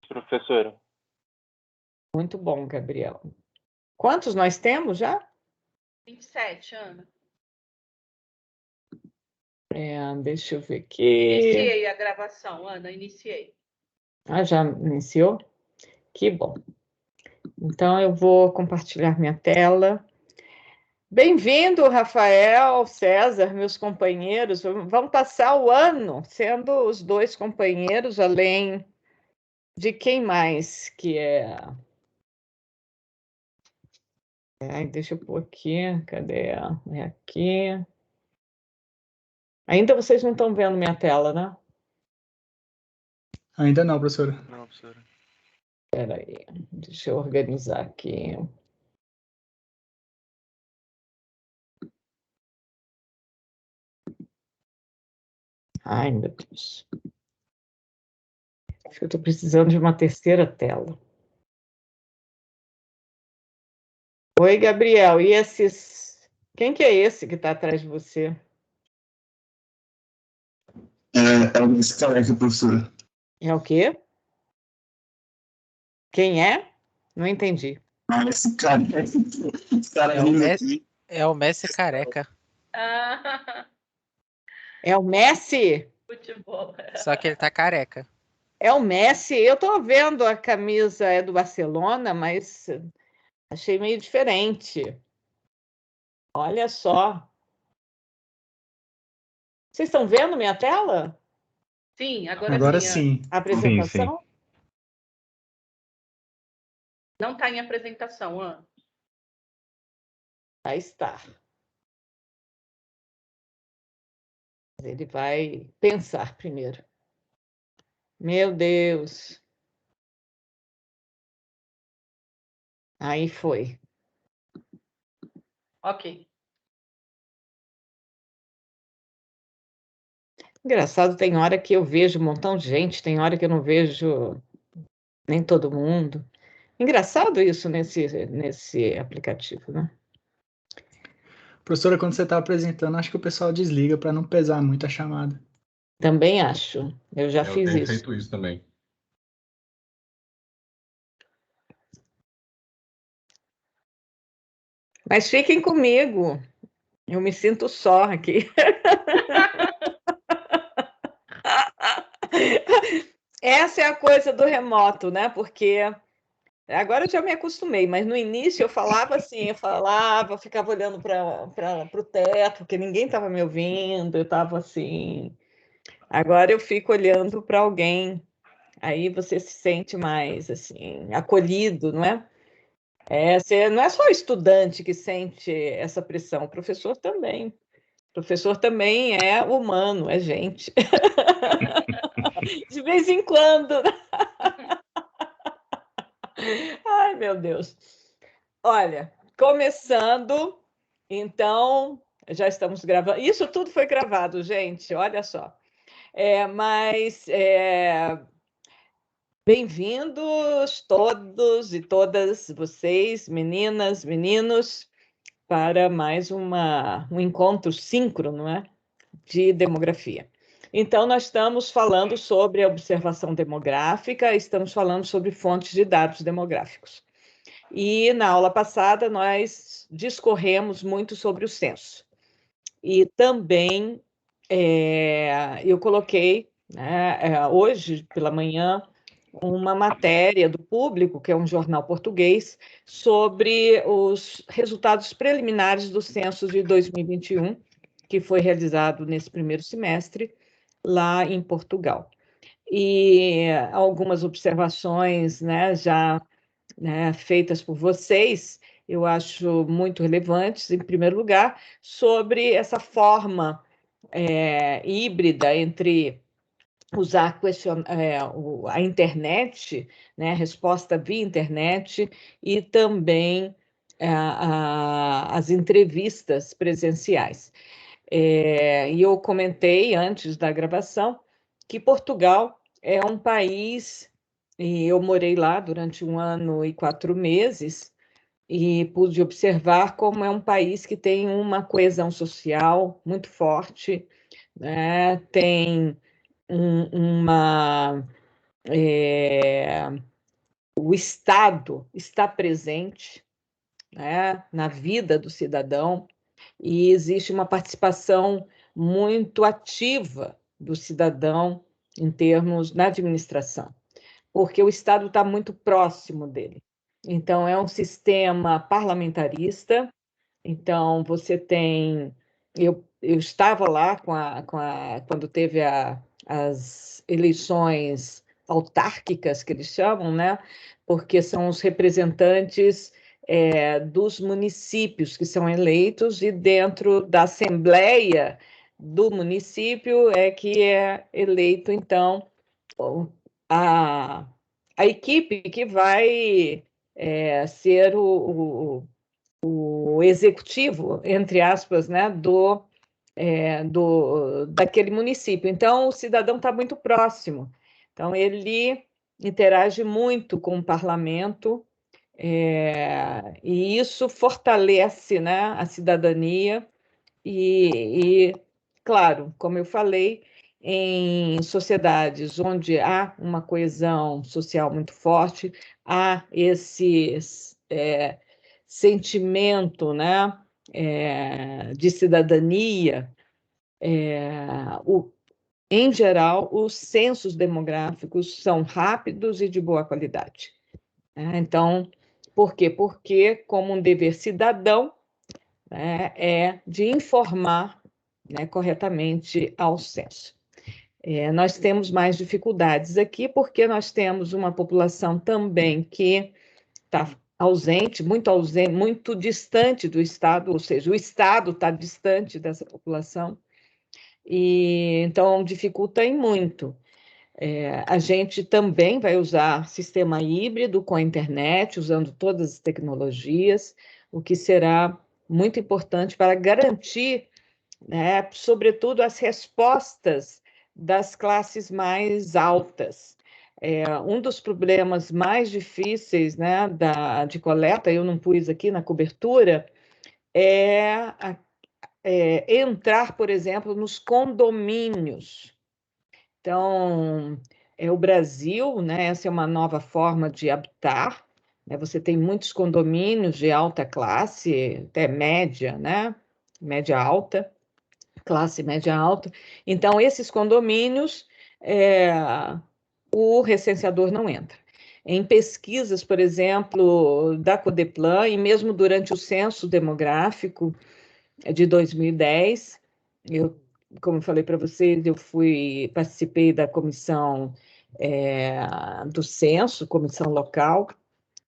Professora. Muito bom, Gabriel. Quantos nós temos já? 27, Ana. Deixa eu ver aqui. Iniciei a gravação, Ana, iniciei. Já iniciou? Que bom. Então, eu vou compartilhar minha tela. Bem-vindo, Rafael, César, meus companheiros. Vamos passar o ano sendo os dois companheiros, além de quem mais que é... deixa eu pôr aqui, cadê? É aqui. Ainda vocês não estão vendo minha tela, né? Ainda não, professora. Não, professora. Espera aí, deixa eu organizar aqui. Ai, meu Deus. Acho que eu estou precisando de uma terceira tela. Oi, Gabriel, e esses... Quem que é esse que está atrás de você? É o Messi Careca, professora. É o quê? Quem é? Não entendi. Messi Careca. Os caras rindo aqui. É o Messi careca. É o Messi? Futebol. Só que ele tá careca. É o Messi? Eu estou vendo a camisa é do Barcelona, mas achei meio diferente. Olha só. Vocês estão vendo minha tela? Sim, agora Agora sim. sim. A apresentação? Não está em apresentação, Ana. Aí está. Ele vai pensar primeiro. Meu Deus. Aí foi. Ok. Engraçado, tem hora que eu vejo um montão de gente, tem hora que eu não vejo nem todo mundo. Engraçado isso nesse aplicativo, né? Professora, quando você está apresentando, acho que o pessoal desliga para não pesar muito a chamada. Também acho. Eu já fiz tenho isso. feito isso também. Mas fiquem comigo. Eu me sinto só aqui. Essa é a coisa do remoto, né? Porque agora eu já me acostumei, mas no início eu falava assim, ficava olhando para o teto, porque ninguém estava me ouvindo, eu estava assim. Agora eu fico olhando para alguém, aí você se sente mais assim, acolhido, não é? Você não é só o estudante que sente essa pressão, o professor também. O professor também é humano, é gente. De vez em quando. Ai, meu Deus. Olha, começando, então, já estamos gravando. Isso tudo foi gravado, gente, olha só. Bem-vindos todos e todas vocês, meninas, meninos, para mais um encontro síncrono, não é? De demografia. Então, nós estamos falando sobre a observação demográfica, estamos falando sobre fontes de dados demográficos. E na aula passada nós discorremos muito sobre o censo. E também eu coloquei, né, hoje pela manhã, uma matéria do Público, que é um jornal português, sobre os resultados preliminares do censo de 2021, que foi realizado nesse primeiro semestre, lá em Portugal. E algumas observações, né, já feitas por vocês, eu acho muito relevantes, em primeiro lugar, sobre essa forma híbrida entre usar a internet, né, resposta via internet, e também as entrevistas presenciais. E eu comentei antes da gravação que Portugal é um país, e eu morei lá durante 1 ano e 4 meses, e pude observar como é um país que tem uma coesão social muito forte, né? Tem uma o Estado está presente, né, na vida do cidadão, e existe uma participação muito ativa do cidadão em termos na administração, porque o Estado está muito próximo dele. Então, é um sistema parlamentarista. Então, você tem. Eu estava lá quando teve as eleições autárquicas, que eles chamam, né? Porque são os representantes dos municípios que são eleitos, e dentro da Assembleia do município é que é eleito, então, a, a equipe que vai ser o executivo, entre aspas, né, daquele município. Então, o cidadão está muito próximo. Então, ele interage muito com o parlamento, e isso fortalece, né, a cidadania claro, como eu falei, em sociedades onde há uma coesão social muito forte, há esse sentimento, né, de cidadania, em geral, os censos demográficos são rápidos e de boa qualidade. Então, por quê? Porque, como um dever cidadão, né, é de informar, né, corretamente ao censo. Nós temos mais dificuldades aqui, porque nós temos uma população também que está ausente, muito distante do Estado, ou seja, o Estado está distante dessa população, e então dificulta em muito. A gente também vai usar sistema híbrido com a internet, usando todas as tecnologias, o que será muito importante para garantir, né, sobretudo, as respostas das classes mais altas. Um dos problemas mais difíceis, né, de coleta, eu não pus aqui na cobertura, entrar, por exemplo, nos condomínios. Então, o Brasil, né, essa é uma nova forma de habitar, né, você tem muitos condomínios de alta classe, até média, né, média alta, classe média alta. Então, esses condomínios, o recenseador não entra. Em pesquisas, por exemplo, da Codeplan, e mesmo durante o censo demográfico de 2010, como eu falei para vocês, eu participei da comissão do censo, comissão local,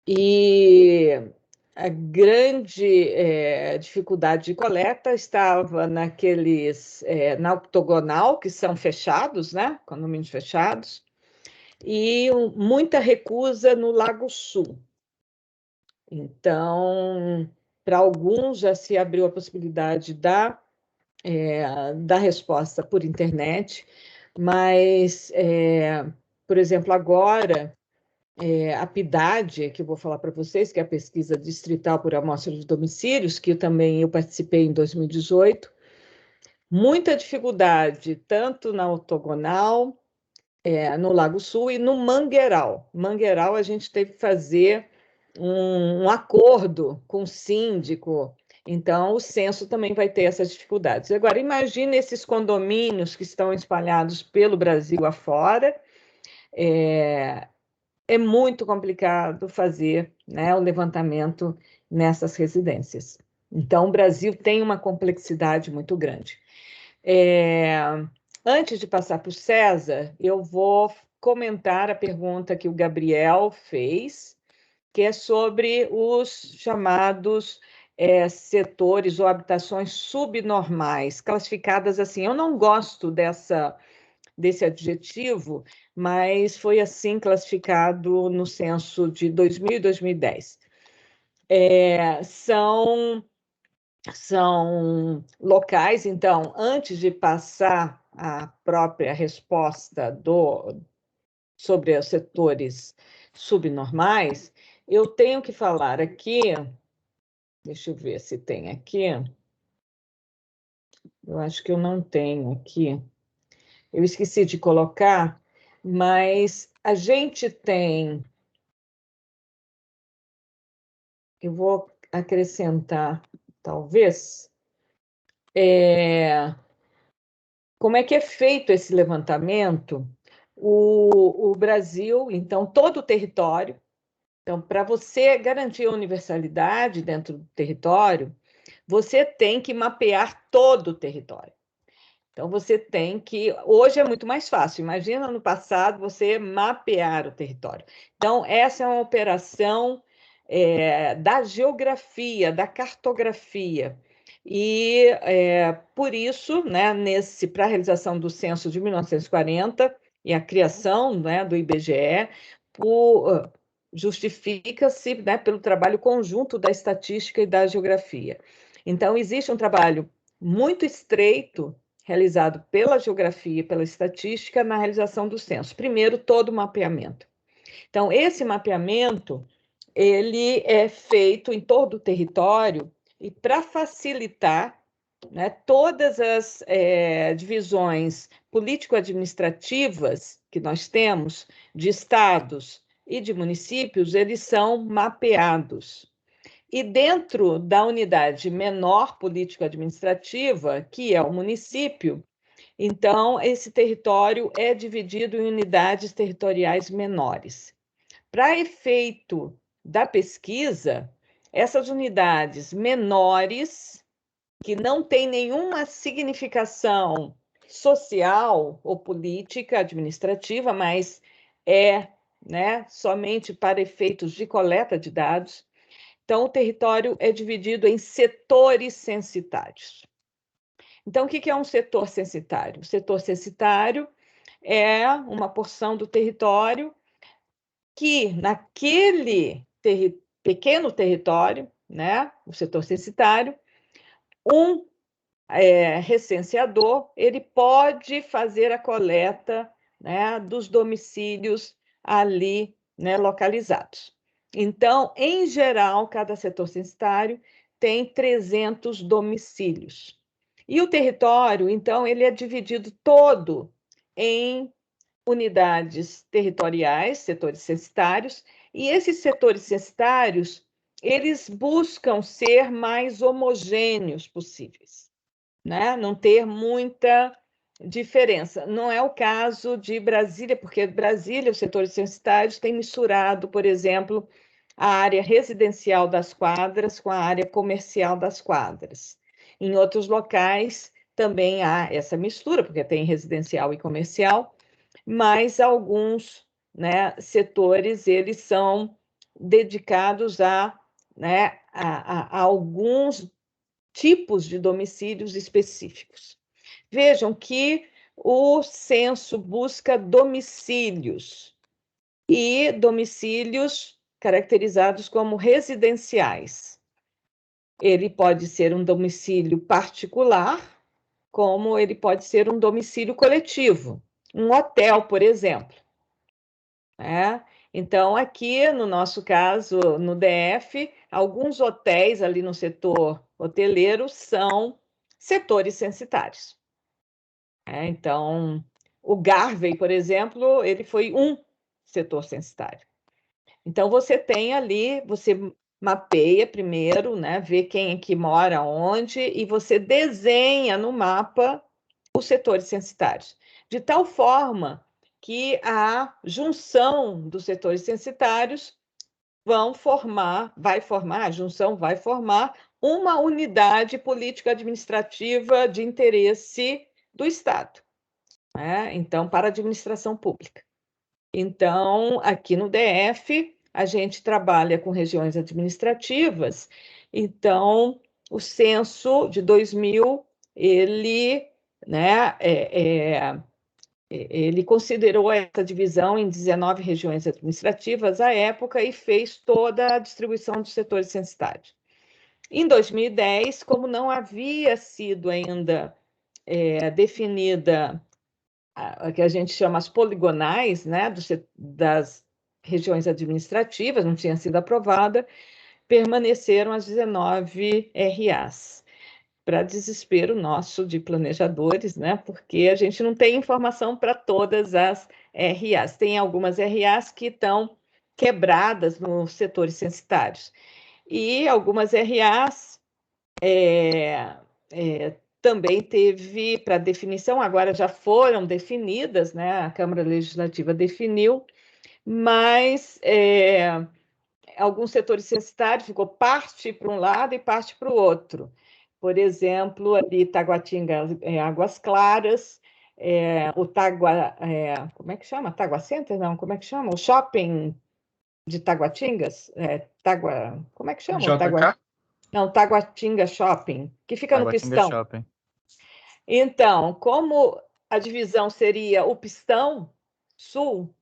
e a grande dificuldade de coleta estava na octogonal, que são fechados, né? Condomínios fechados, e muita recusa no Lago Sul. Então, para alguns já se abriu a possibilidade da resposta por internet, mas, por exemplo, agora, a PIDAD, que eu vou falar para vocês, que é a Pesquisa Distrital por Amostra de Domicílios, que eu participei em 2018, muita dificuldade, tanto na ortogonal, no Lago Sul e no Mangueiral. Mangueiral, a gente teve que fazer um acordo com o síndico, então o censo também vai ter essas dificuldades. Agora, imagine esses condomínios que estão espalhados pelo Brasil afora, é muito complicado fazer, né, o levantamento nessas residências. Então, o Brasil tem uma complexidade muito grande. Antes de passar para o César, eu vou comentar a pergunta que o Gabriel fez, que é sobre os chamados setores ou habitações subnormais, classificadas assim. Eu não gosto desse adjetivo, mas foi assim classificado no censo de 2000 e 2010. São locais, então, antes de passar a própria resposta sobre os setores subnormais, eu tenho que falar aqui, deixa eu ver se tem aqui, eu acho que eu não tenho aqui, eu esqueci de colocar, mas a gente tem... Eu vou acrescentar, talvez, como é que é feito esse levantamento. O Brasil, então, todo o território. Então, para você garantir a universalidade dentro do território, você tem que mapear todo o território. Então, você tem que... Hoje é muito mais fácil. Imagina no passado você mapear o território. Então, essa é uma operação da geografia, da cartografia. E, por isso, né, para a realização do censo de 1940 e a criação, né, do IBGE, justifica-se, né, pelo trabalho conjunto da estatística e da geografia. Então, existe um trabalho muito estreito realizado pela geografia e pela estatística na realização do censo. Primeiro, todo o mapeamento. Então, esse mapeamento, ele é feito em todo o território e para facilitar, né, todas as divisões político-administrativas que nós temos de estados e de municípios, eles são mapeados. E dentro da unidade menor político-administrativa, que é o município, então, esse território é dividido em unidades territoriais menores. Para efeito da pesquisa, essas unidades menores, que não têm nenhuma significação social ou política administrativa, mas né, somente para efeitos de coleta de dados, então, o território é dividido em setores censitários. Então, o que é um setor censitário? O setor censitário é uma porção do território que, naquele pequeno território, né, o setor censitário, um recenseador, ele pode fazer a coleta, né, dos domicílios ali, né, localizados. Então, em geral, cada setor censitário tem 300 domicílios. E o território, então, ele é dividido todo em unidades territoriais, setores censitários, e esses setores censitários, eles buscam ser mais homogêneos possíveis, né? Não ter muita diferença. Não é o caso de Brasília, porque Brasília, os setores censitários têm misturado, por exemplo, a área residencial das quadras com a área comercial das quadras. Em outros locais também há essa mistura, porque tem residencial e comercial, mas alguns, né, setores, eles são dedicados né, a alguns tipos de domicílios específicos. Vejam que o censo busca domicílios, e domicílios caracterizados como residenciais. Ele pode ser um domicílio particular, como ele pode ser um domicílio coletivo, um hotel, por exemplo. Então, aqui, no nosso caso, no DF, alguns hotéis ali no setor hoteleiro são setores censitários. Então, o Garvey, por exemplo, ele foi um setor censitário. Então, você tem ali, você mapeia primeiro, né, vê quem é que mora onde, e você desenha no mapa os setores censitários, de tal forma que a junção dos setores censitários a junção vai formar uma unidade político-administrativa de interesse do Estado, né? Então, para a administração pública. Então, aqui no DF, a gente trabalha com regiões administrativas, então, o censo de 2000, ele, né, ele considerou essa divisão em 19 regiões administrativas à época e fez toda a distribuição dos setores censitários. Em 2010, como não havia sido ainda definida a que a gente chama as poligonais, né, das regiões administrativas, não tinha sido aprovada, permaneceram as 19 RAs. Para desespero nosso de planejadores, né? Porque a gente não tem informação para todas as RAs. Tem algumas RAs que estão quebradas nos setores censitários. E algumas RAs também teve para definição, agora já foram definidas, né? A Câmara Legislativa definiu, mas alguns setores censitários ficou parte para um lado e parte para o outro. Por exemplo, ali Taguatinga, Águas Claras, o como é que chama? Tagua Center? Não, como é que chama? O shopping de Taguatingas? Como é que chama? JK? Não, Taguatinga Shopping, que fica no Taguatinga Pistão. Shopping. Então, como a divisão seria o Pistão Sul,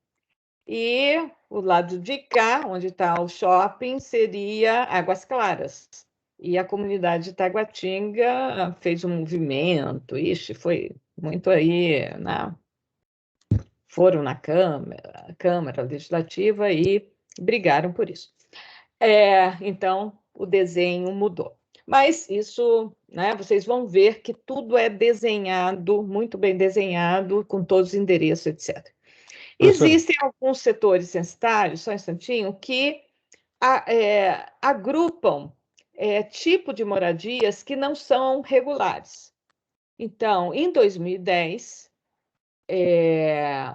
e o lado de cá, onde está o shopping, seria Águas Claras. E a comunidade de Taguatinga fez um movimento, foi muito aí, foram na Câmara Legislativa e brigaram por isso. Então, o desenho mudou. Mas isso, né, vocês vão ver que tudo é desenhado, muito bem desenhado, com todos os endereços, etc. Existem alguns setores censitários, só um instantinho, que agrupam tipo de moradias que não são regulares. Então, em 2010,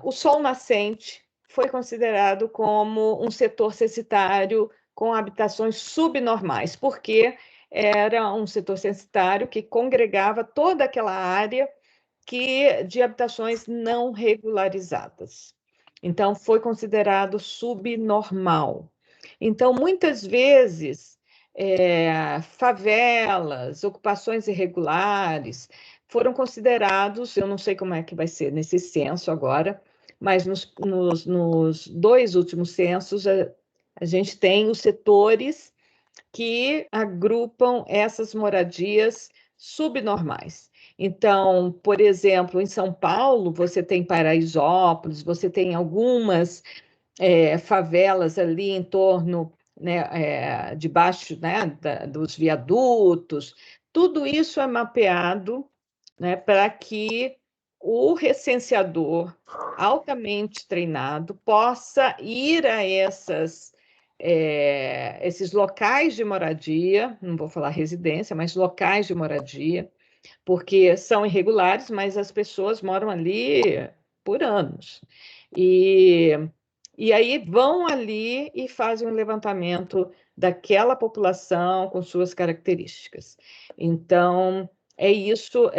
o Sol Nascente foi considerado como um setor censitário com habitações subnormais, porque era um setor censitário que congregava toda aquela área de habitações não regularizadas. Então, foi considerado subnormal. Então, muitas vezes, favelas, ocupações irregulares, foram considerados, eu não sei como é que vai ser nesse censo agora, mas nos 2 últimos censos, a gente tem os setores que agrupam essas moradias subnormais. Então, por exemplo, em São Paulo, você tem Paraisópolis, você tem algumas favelas ali em torno, né, debaixo, né, dos viadutos. Tudo isso é mapeado, né, para que o recenseador altamente treinado possa ir a esses locais de moradia, não vou falar residência, mas locais de moradia, porque são irregulares, mas as pessoas moram ali por anos. E aí vão ali e fazem um levantamento daquela população com suas características. Então, é isso.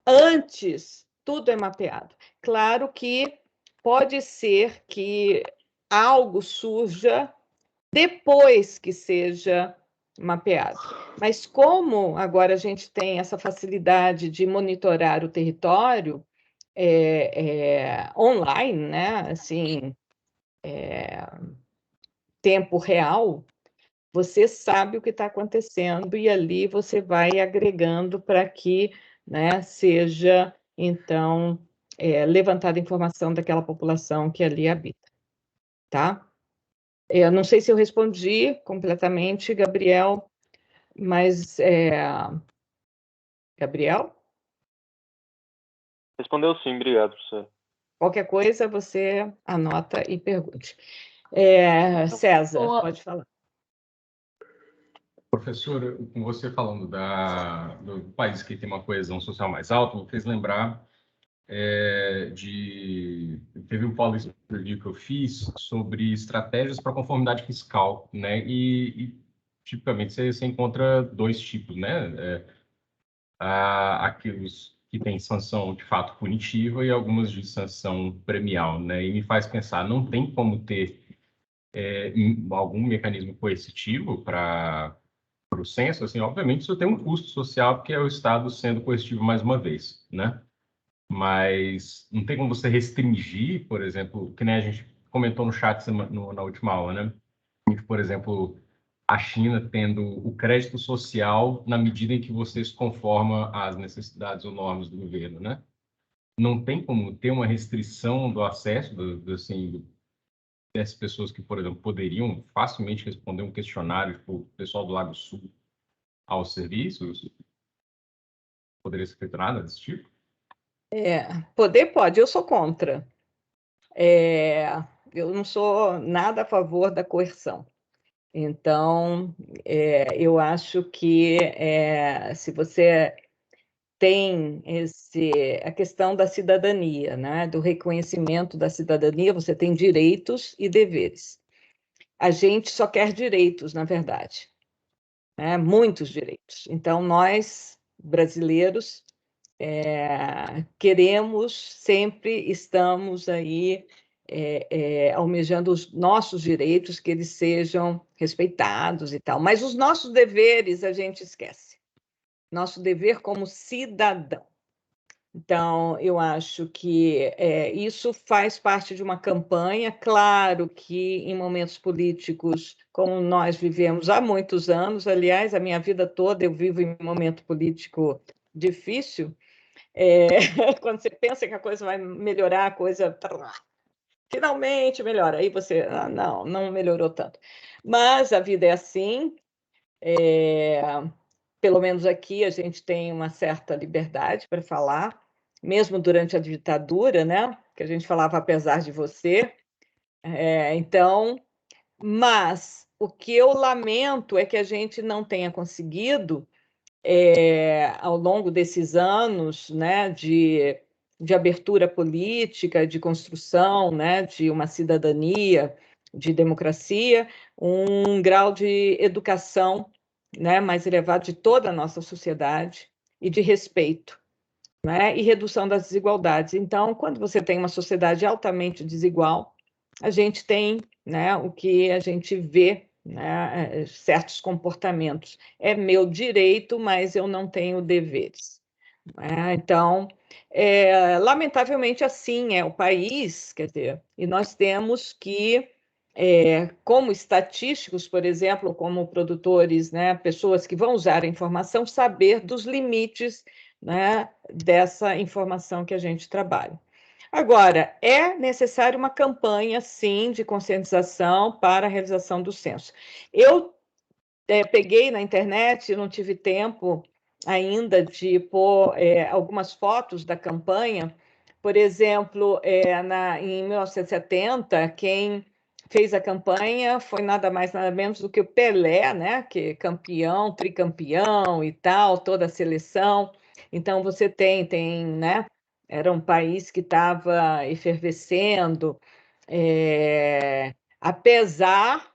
Antes, tudo é mapeado. Claro que pode ser que algo surja depois que seja mapeado. Mas como agora a gente tem essa facilidade de monitorar o território online, né? Assim, tempo real, você sabe o que está acontecendo e ali você vai agregando para que, né, seja, então, levantada a informação daquela população que ali habita, tá? Eu não sei se eu respondi completamente, Gabriel, mas, Gabriel, Respondeu sim, obrigado, professor. qualquer coisa você anota e pergunte. César, pode falar. Professor, com você falando do país que tem uma coesão social mais alta, me fez lembrar teve um policy review que eu fiz sobre estratégias para conformidade fiscal, né? E tipicamente você encontra 2 tipos, né? Aqueles que têm sanção de fato punitiva e algumas de sanção premial, né? E me faz pensar, não tem como ter algum mecanismo coercitivo para o censo? Assim, obviamente isso tem um custo social, porque é o Estado sendo coercitivo mais uma vez, né? Mas não tem como você restringir, por exemplo, que nem a gente comentou no chat na última aula, né? Por exemplo, a China tendo o crédito social na medida em que você se conforma às necessidades ou normas do governo, né? Não tem como ter uma restrição do acesso dessas pessoas que, por exemplo, poderiam facilmente responder um questionário, tipo, o pessoal do Lago Sul, aos serviços? Poderia ser feito nada desse tipo? Poder pode, eu sou contra. eu não sou nada a favor da coerção. Então, eu acho que se você tem a questão da cidadania, né? Do reconhecimento da cidadania, você tem direitos e deveres. A gente só quer direitos, na verdade, né? Muitos direitos. Então, nós, brasileiros, queremos, sempre estamos aí almejando os nossos direitos, que eles sejam respeitados e tal. Mas os nossos deveres a gente esquece. Nosso dever como cidadão. Então, eu acho que isso faz parte de uma campanha. Claro que em momentos políticos, como nós vivemos há muitos anos, aliás, a minha vida toda eu vivo em um momento político difícil, quando você pensa que a coisa vai melhorar, a coisa finalmente melhora, aí você, não melhorou tanto. Mas a vida é assim, pelo menos aqui a gente tem uma certa liberdade para falar, mesmo durante a ditadura, né? Que a gente falava apesar de você. Então, mas o que eu lamento é que a gente não tenha conseguido, ao longo desses anos, né, de abertura política, de construção, né, de uma cidadania, de democracia, um grau de educação, né, mais elevado de toda a nossa sociedade e de respeito, né, e redução das desigualdades. Então, quando você tem uma sociedade altamente desigual, a gente tem, né, o que a gente vê, né, certos comportamentos. É meu direito, mas eu não tenho deveres. Então, lamentavelmente, assim é o país, quer dizer, e nós temos que, como estatísticos, por exemplo, como produtores, né, pessoas que vão usar a informação, saber dos limites, né, dessa informação que a gente trabalha. Agora, é necessário uma campanha, sim, de conscientização para a realização do censo. Eu peguei na internet, não tive tempo ainda de pôr algumas fotos da campanha. Por exemplo, em 1970, quem fez a campanha foi nada mais, nada menos do que o Pelé, né? Que é campeão, tricampeão e tal, toda a seleção. Então, você tem, né? Era um país que estava efervescendo, apesar,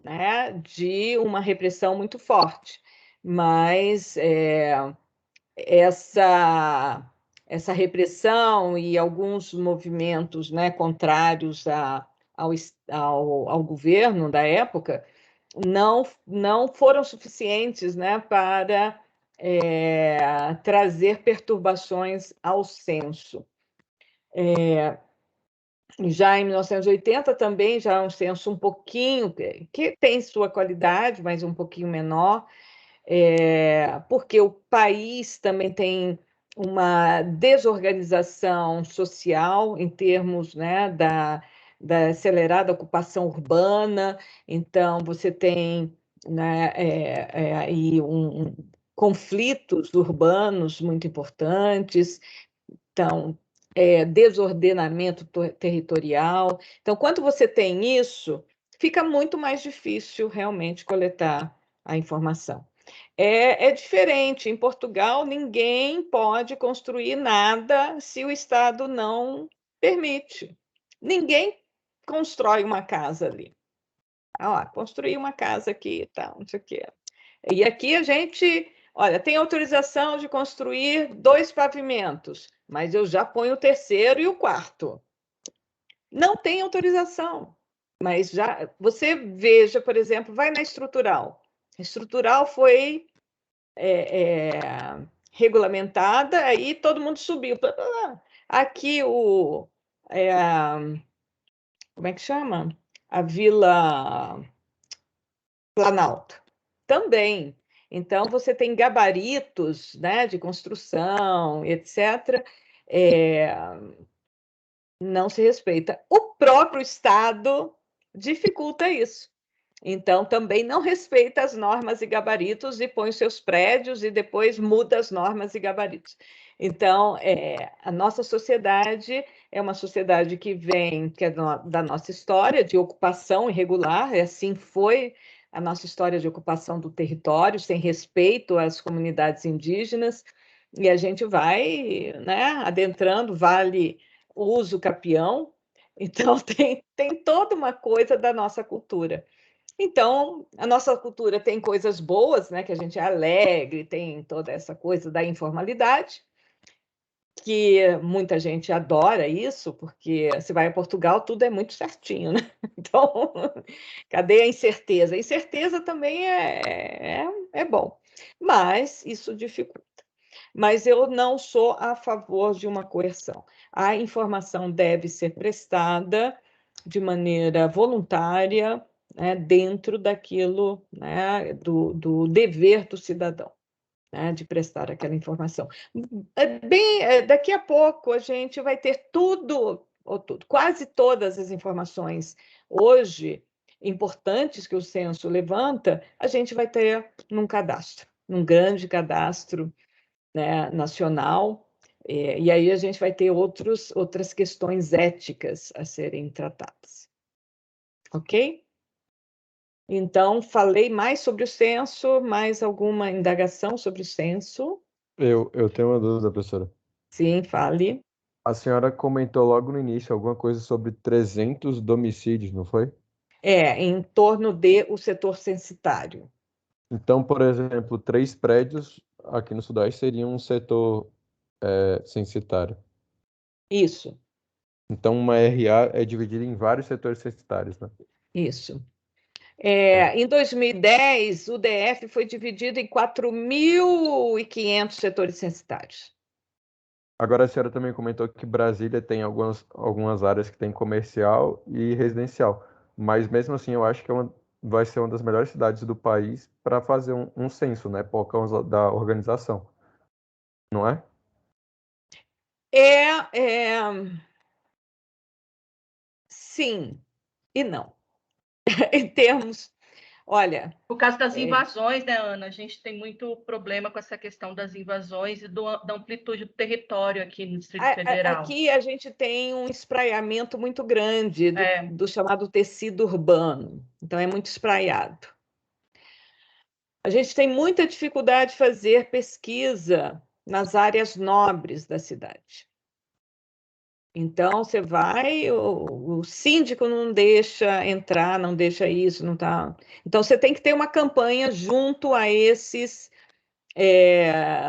né, de uma repressão muito forte. Mas essa repressão e alguns movimentos, né, contrários ao governo da época não foram suficientes, né, para trazer perturbações ao censo. Já em 1980 também já é um censo um pouquinho, que tem sua qualidade, mas um pouquinho menor, porque o país também tem uma desorganização social em termos, né, da acelerada ocupação urbana. Então, você tem, né, aí conflitos urbanos muito importantes. Então, desordenamento territorial. Então, quando você tem isso, fica muito mais difícil realmente coletar a informação. É diferente. Em Portugal, ninguém pode construir nada se o Estado não permite. Ninguém constrói uma casa ali. Construir uma casa aqui e tal, não sei o quê. E aqui a gente, olha, tem autorização de construir 2 pavimentos, mas eu já ponho o 3º e o 4º. Não tem autorização, mas já você veja, por exemplo, vai na estrutural. A estrutural foi regulamentada, aí todo mundo subiu. Aqui como é que chama? A Vila Planalto. Também. Então, você tem gabaritos, né, de construção, etc. Não se respeita. O próprio Estado dificulta isso. Então, também não respeita as normas e gabaritos e põe os seus prédios e depois muda as normas e gabaritos. Então, a nossa sociedade é uma sociedade que é da nossa história de ocupação irregular, e assim foi a nossa história de ocupação do território, sem respeito às comunidades indígenas, e a gente vai, né, adentrando Vale Uso Capião, então tem toda uma coisa da nossa cultura. Então, a nossa cultura tem coisas boas, né, que a gente é alegre, tem toda essa coisa da informalidade, que muita gente adora isso, porque você vai a Portugal, tudo é muito certinho, né? Então, cadê a incerteza? A incerteza também é bom, mas isso dificulta. Mas eu não sou a favor de uma coerção. A informação deve ser prestada de maneira voluntária, né, dentro daquilo, né, do dever do cidadão, né, de prestar aquela informação. Daqui a pouco a gente vai ter quase todas as informações hoje importantes que o censo levanta, a gente vai ter num cadastro, num grande cadastro, né, nacional, e aí a gente vai ter outras questões éticas a serem tratadas. Ok? Então, falei mais sobre o censo, mais alguma indagação sobre o censo? Eu tenho uma dúvida, professora. Sim, fale. A senhora comentou logo no início alguma coisa sobre 300 domicílios, não foi? Em torno do setor censitário. Então, por exemplo, 3 prédios aqui no Sudeste seriam um setor censitário. Isso, Então, uma RA é dividida em vários setores censitários, né? isso. Em 2010, o DF foi dividido em 4.500 setores censitários. Agora, a senhora também comentou que Brasília tem algumas áreas que tem comercial e residencial, mas mesmo assim eu acho que vai ser uma das melhores cidades do país para fazer um censo, né, por causa da organização, não é? Sim e não. Em termos, olha... Por causa das invasões, né, Ana? A gente tem muito problema com essa questão das invasões e da amplitude do território aqui no Distrito Federal. Aqui a gente tem um espraiamento muito grande do chamado tecido urbano. Então, é muito espraiado. A gente tem muita dificuldade de fazer pesquisa nas áreas nobres da cidade. Então, você vai, o síndico não deixa entrar, não deixa isso, não tá. Então, você tem que ter uma campanha junto a esses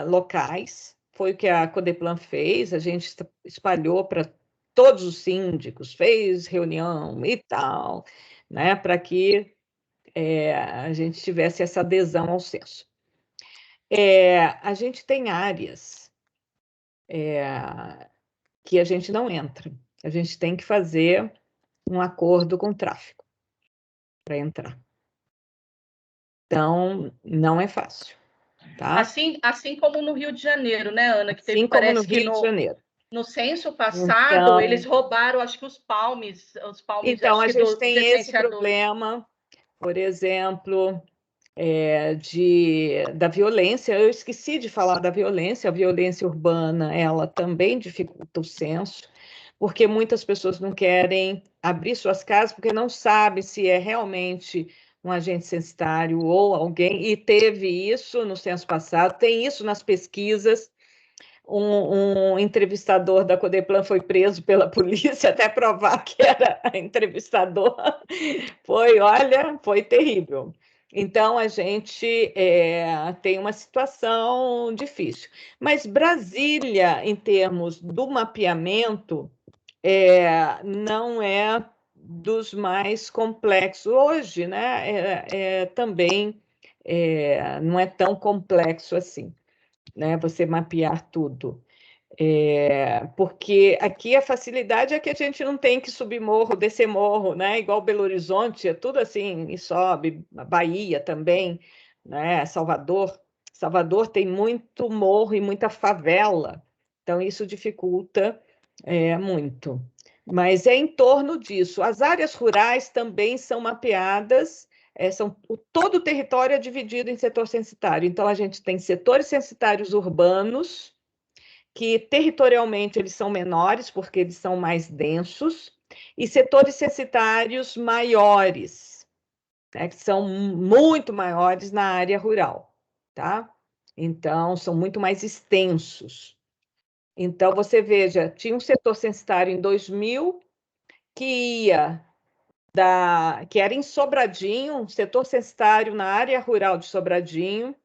locais. Foi o que a Codeplan fez, a gente espalhou para todos os síndicos, fez reunião e tal, né, para que a gente tivesse essa adesão ao censo. A gente tem áreas que a gente não entra. A gente tem que fazer um acordo com o tráfico para entrar. Então, não é fácil. Tá? Assim como no Rio de Janeiro, né, Ana? Que teve, assim como parece no Rio de Janeiro. No censo passado, eles roubaram, acho que os palmes. Então, a gente tem esse problema, por exemplo, da violência. Eu esqueci de falar da violência. A violência urbana, ela também dificulta o censo, porque muitas pessoas não querem abrir suas casas porque não sabem se é realmente um agente censitário ou alguém, e teve isso no censo passado, tem isso nas pesquisas. Um entrevistador da Codeplan foi preso pela polícia até provar que era entrevistador. Foi terrível. Então, a gente tem uma situação difícil. Mas Brasília, em termos do mapeamento, não é dos mais complexos. Hoje, né, também não é tão complexo assim, né, você mapear tudo. Porque aqui a facilidade é que a gente não tem que subir morro, descer morro, né? Igual Belo Horizonte, é tudo assim, e sobe, Bahia também, né? Salvador tem muito morro e muita favela, então isso dificulta muito. Mas é em torno disso. As áreas rurais também são mapeadas, todo o território é dividido em setor censitário. Então, a gente tem setores censitários urbanos que territorialmente eles são menores, porque eles são mais densos, e setores censitários maiores, né, que são muito maiores na área rural, tá? Então, são muito mais extensos. Então, você veja, tinha um setor censitário em 2000 que era em Sobradinho, um setor censitário na área rural de Sobradinho,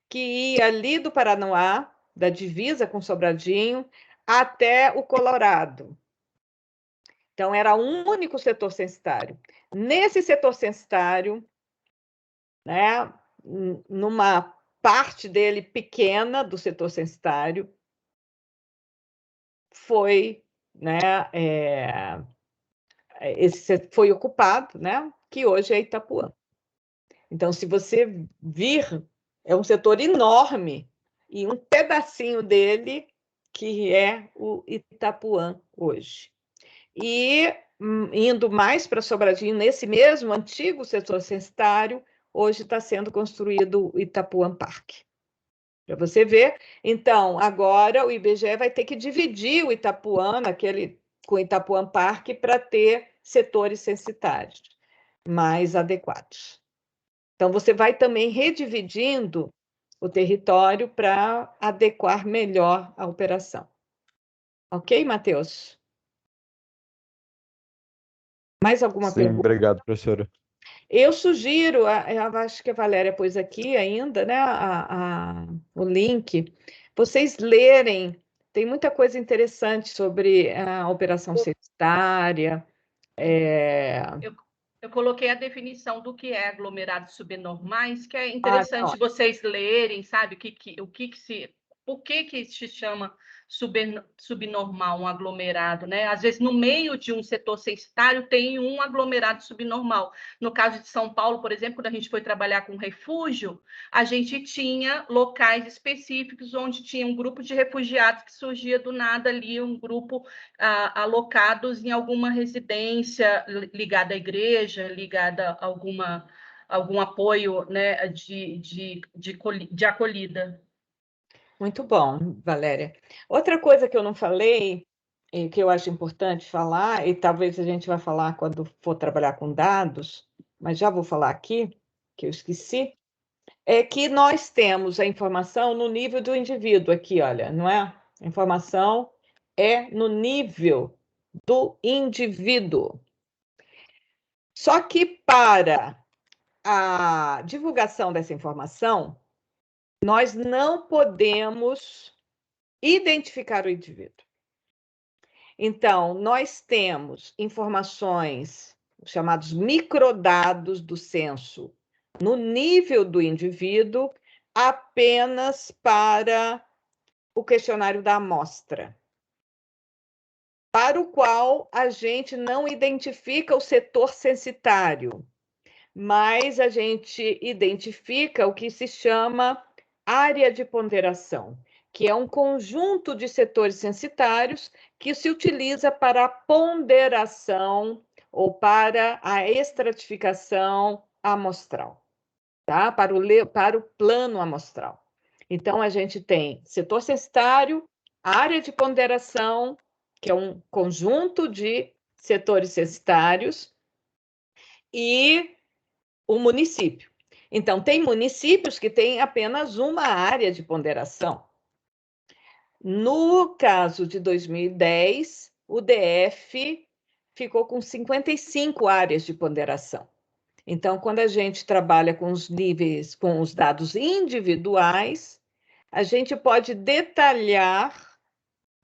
que ia ali do Paranoá, da divisa com Sobradinho, até o Colorado. Então, era um único setor censitário. Nesse setor censitário, né, numa parte dele pequena do setor censitário, foi, né, foi ocupado, né, que hoje é Itapuã. Então, se você vir, é um setor enorme e um pedacinho dele que é o Itapuã hoje. E indo mais para Sobradinho, nesse mesmo antigo setor censitário, hoje está sendo construído o Itapuã Parque. Para você ver. Então, agora o IBGE vai ter que dividir o Itapuã com o Itapuã Parque para ter setores censitários mais adequados. Então, você vai também redividindo o território para adequar melhor a operação. Ok, Matheus? Mais alguma Sim, pergunta? obrigado, professora. Eu sugiro, eu acho que a Valéria pôs aqui ainda, né, o link, vocês lerem, tem muita coisa interessante sobre a operação censitária. Eu coloquei a definição do que é aglomerados subnormais, que é interessante vocês lerem, sabe, por que se chama subnormal, um aglomerado, né? Às vezes, no meio de um setor censitário, tem um aglomerado subnormal. No caso de São Paulo, por exemplo, quando a gente foi trabalhar com refúgio, a gente tinha locais específicos onde tinha um grupo de refugiados que surgia do nada ali, um grupo alocados em alguma residência ligada à igreja, ligada a algum apoio, né, de acolhida. Muito bom, Valéria. Outra coisa que eu não falei, e que eu acho importante falar, e talvez a gente vai falar quando for trabalhar com dados, mas já vou falar aqui, que eu esqueci, é que nós temos a informação no nível do indivíduo aqui, olha, não é? A informação é no nível do indivíduo. Só que para a divulgação dessa informação, nós não podemos identificar o indivíduo. Então, nós temos informações chamados microdados do censo no nível do indivíduo apenas para o questionário da amostra, para o qual a gente não identifica o setor censitário, mas a gente identifica o que se chama área de ponderação, que é um conjunto de setores censitários que se utiliza para a ponderação ou para a estratificação amostral, tá? Para o plano amostral. Então, a gente tem setor censitário, área de ponderação, que é um conjunto de setores censitários, e o município. Então, tem municípios que têm apenas uma área de ponderação. No caso de 2010, o DF ficou com 55 áreas de ponderação. Então, quando a gente trabalha com os níveis, com os dados individuais, a gente pode detalhar,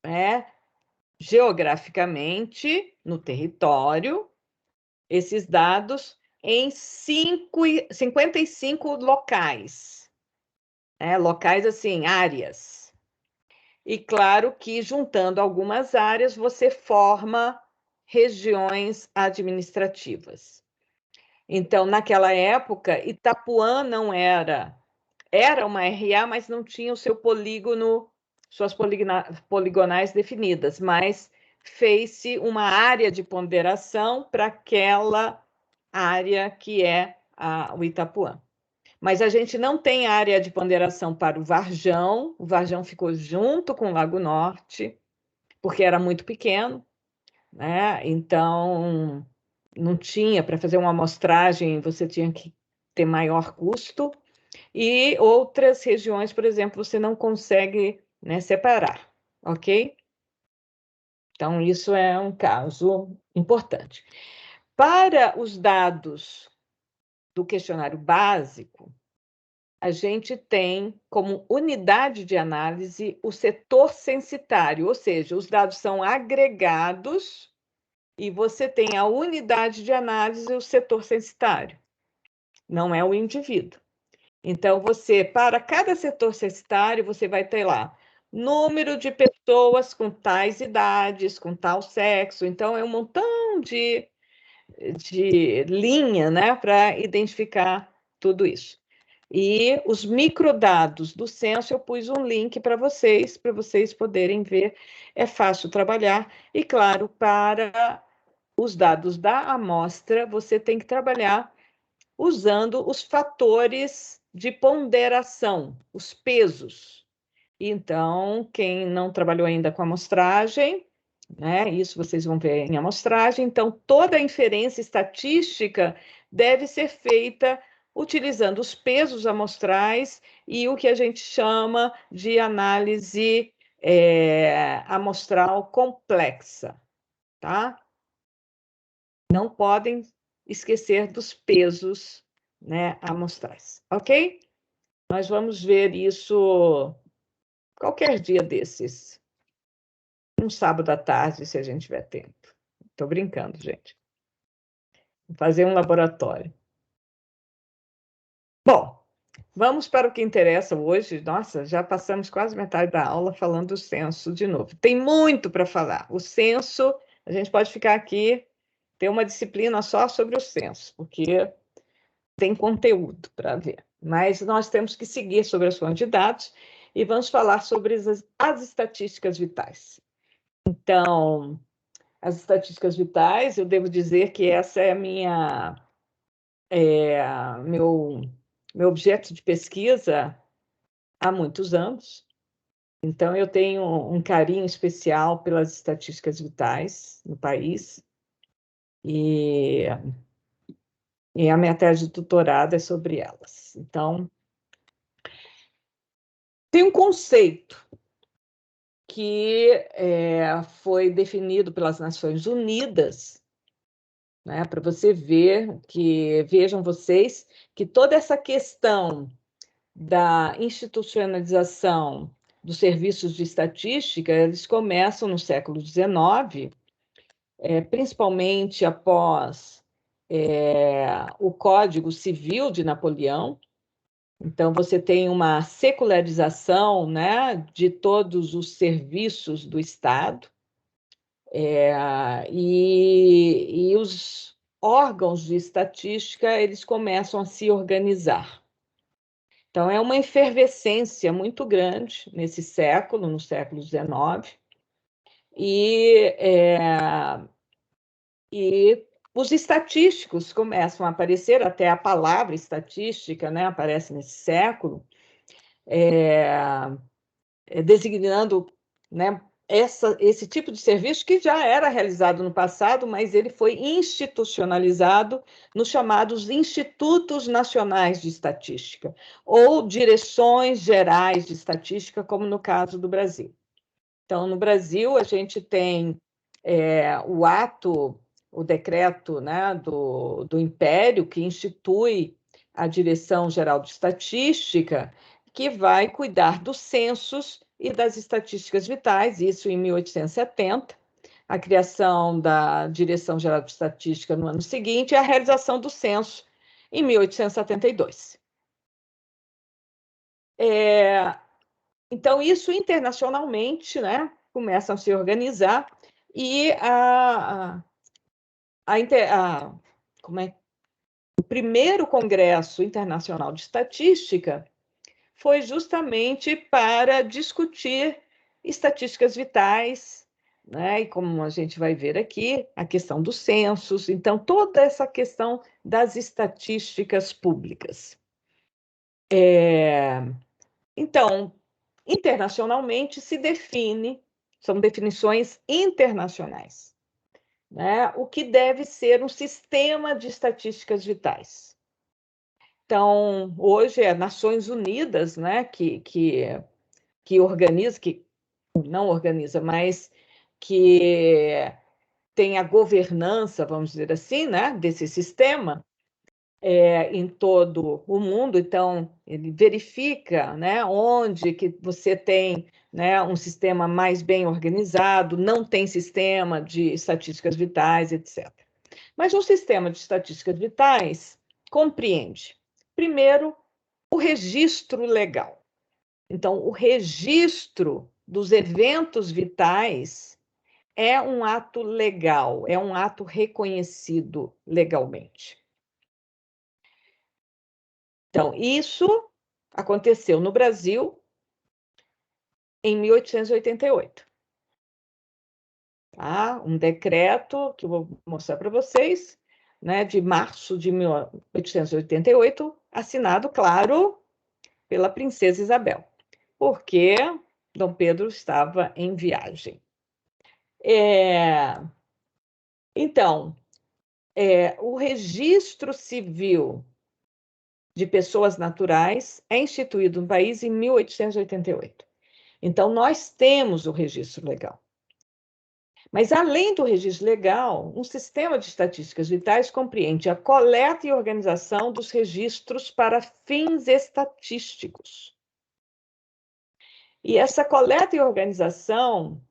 né, geograficamente, no território, esses dados em 55 locais, né? Locais assim, áreas. E claro que juntando algumas áreas, você forma regiões administrativas. Então, naquela época, Itapuã não era uma RA, mas não tinha o seu polígono, suas poligonais definidas, mas fez-se uma área de ponderação para aquela área que é o Itapuã. Mas a gente não tem área de ponderação para o Varjão ficou junto com o Lago Norte, porque era muito pequeno, né? Então, não tinha, para fazer uma amostragem, você tinha que ter maior custo, e outras regiões, por exemplo, você não consegue, né, separar, ok? Então, isso é um caso importante. Para os dados do questionário básico, a gente tem como unidade de análise o setor censitário, ou seja, os dados são agregados e você tem a unidade de análise, o setor censitário, não é o indivíduo. Então, para cada setor censitário, você vai ter lá número de pessoas com tais idades, com tal sexo. Então, é um montão de linha, né, para identificar tudo isso. E os microdados do censo, eu pus um link para vocês poderem ver. É fácil trabalhar. E, claro, para os dados da amostra, você tem que trabalhar usando os fatores de ponderação, os pesos. Então, quem não trabalhou ainda com amostragem, né, isso vocês vão ver em amostragem, então toda a inferência estatística deve ser feita utilizando os pesos amostrais e o que a gente chama de análise amostral complexa, tá? Não podem esquecer dos pesos, né, amostrais, ok? Nós vamos ver isso qualquer dia desses, um sábado à tarde, se a gente tiver tempo. Estou brincando, gente. Vou fazer um laboratório. Bom, vamos para o que interessa hoje. Nossa, já passamos quase metade da aula falando do censo de novo. Tem muito para falar. O censo, a gente pode ficar aqui, ter uma disciplina só sobre o censo, porque tem conteúdo para ver. Mas nós temos que seguir sobre as fontes de dados e vamos falar sobre as estatísticas vitais. Então, as estatísticas vitais, eu devo dizer que essa é meu objeto de pesquisa há muitos anos. Então, eu tenho um carinho especial pelas estatísticas vitais no país. E a minha tese de doutorado é sobre elas. Então, tem um conceito que foi definido pelas Nações Unidas, né, para vejam vocês que toda essa questão da institucionalização dos serviços de estatística, eles começam no século XIX, principalmente após o Código Civil de Napoleão. Então, você tem uma secularização, né, de todos os serviços do Estado, e os órgãos de estatística, eles começam a se organizar. Então, é uma efervescência muito grande nesse século, no século XIX, e os estatísticos começam a aparecer, até a palavra estatística, né, aparece nesse século, designando, né, esse tipo de serviço que já era realizado no passado, mas ele foi institucionalizado nos chamados Institutos Nacionais de Estatística, ou Direções Gerais de Estatística, como no caso do Brasil. Então, no Brasil, a gente tem o decreto, né, do Império, que institui a Direção Geral de Estatística, que vai cuidar dos censos e das estatísticas vitais, isso em 1870, a criação da Direção Geral de Estatística no ano seguinte e a realização do censo em 1872. Então, isso internacionalmente, né, começam a se organizar e o primeiro Congresso Internacional de Estatística foi justamente para discutir estatísticas vitais, né? E como a gente vai ver aqui, a questão dos censos, então toda essa questão das estatísticas públicas. Então, internacionalmente se define, são definições internacionais, né? O que deve ser um sistema de estatísticas vitais. Então, hoje é Nações Unidas, né, que organiza, que não organiza, mas que tem a governança, vamos dizer assim, né, desse sistema em todo o mundo. Então, ele verifica, né, onde que você tem, né, um sistema mais bem organizado, não tem sistema de estatísticas vitais, etc. Mas um sistema de estatísticas vitais compreende, primeiro, o registro legal. Então, o registro dos eventos vitais é um ato legal, é um ato reconhecido legalmente. Então, isso aconteceu no Brasil em 1888. Tá? Um decreto que eu vou mostrar para vocês, né, de março de 1888, assinado, claro, pela princesa Isabel, porque Dom Pedro estava em viagem. Então, o registro civil de pessoas naturais é instituído no país em 1888. Então, nós temos o registro legal. Mas, além do registro legal, um sistema de estatísticas vitais compreende a coleta e organização dos registros para fins estatísticos. E essa coleta e organização,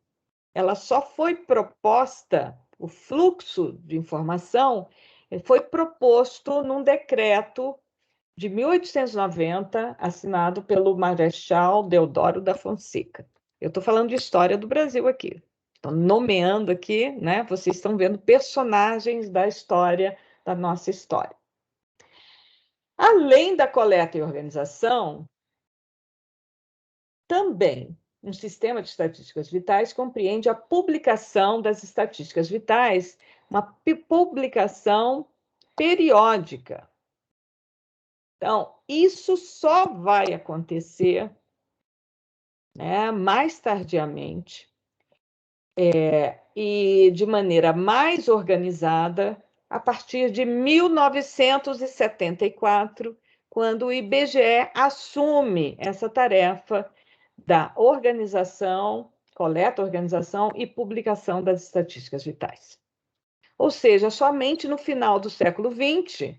ela só foi proposta, o fluxo de informação foi proposto num decreto de 1890, assinado pelo Marechal Deodoro da Fonseca. Eu estou falando de história do Brasil aqui. Estou nomeando aqui, né? Vocês estão vendo personagens da história, da nossa história. Além da coleta e organização, também um sistema de estatísticas vitais compreende a publicação das estatísticas vitais, uma publicação periódica. Então, isso só vai acontecer, né, mais tardiamente e de maneira mais organizada a partir de 1974, quando o IBGE assume essa tarefa da organização, coleta, organização e publicação das estatísticas vitais. Ou seja, somente no final do século XX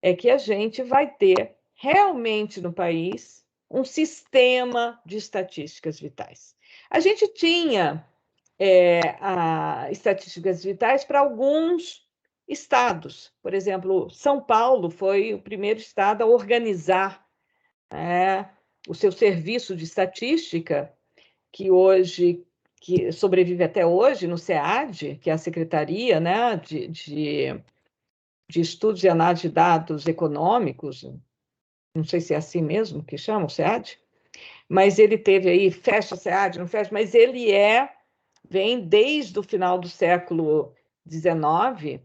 é que a gente vai ter realmente no país um sistema de estatísticas vitais. A gente tinha estatísticas vitais para alguns estados. Por exemplo, São Paulo foi o primeiro estado a organizar o seu serviço de estatística, que sobrevive até hoje no SEAD, que é a Secretaria, né, de Estudos e Análise de Dados Econômicos, não sei se é assim mesmo que chama o SEAD, mas ele teve aí, fecha SEAD, não fecha, mas ele vem desde o final do século XIX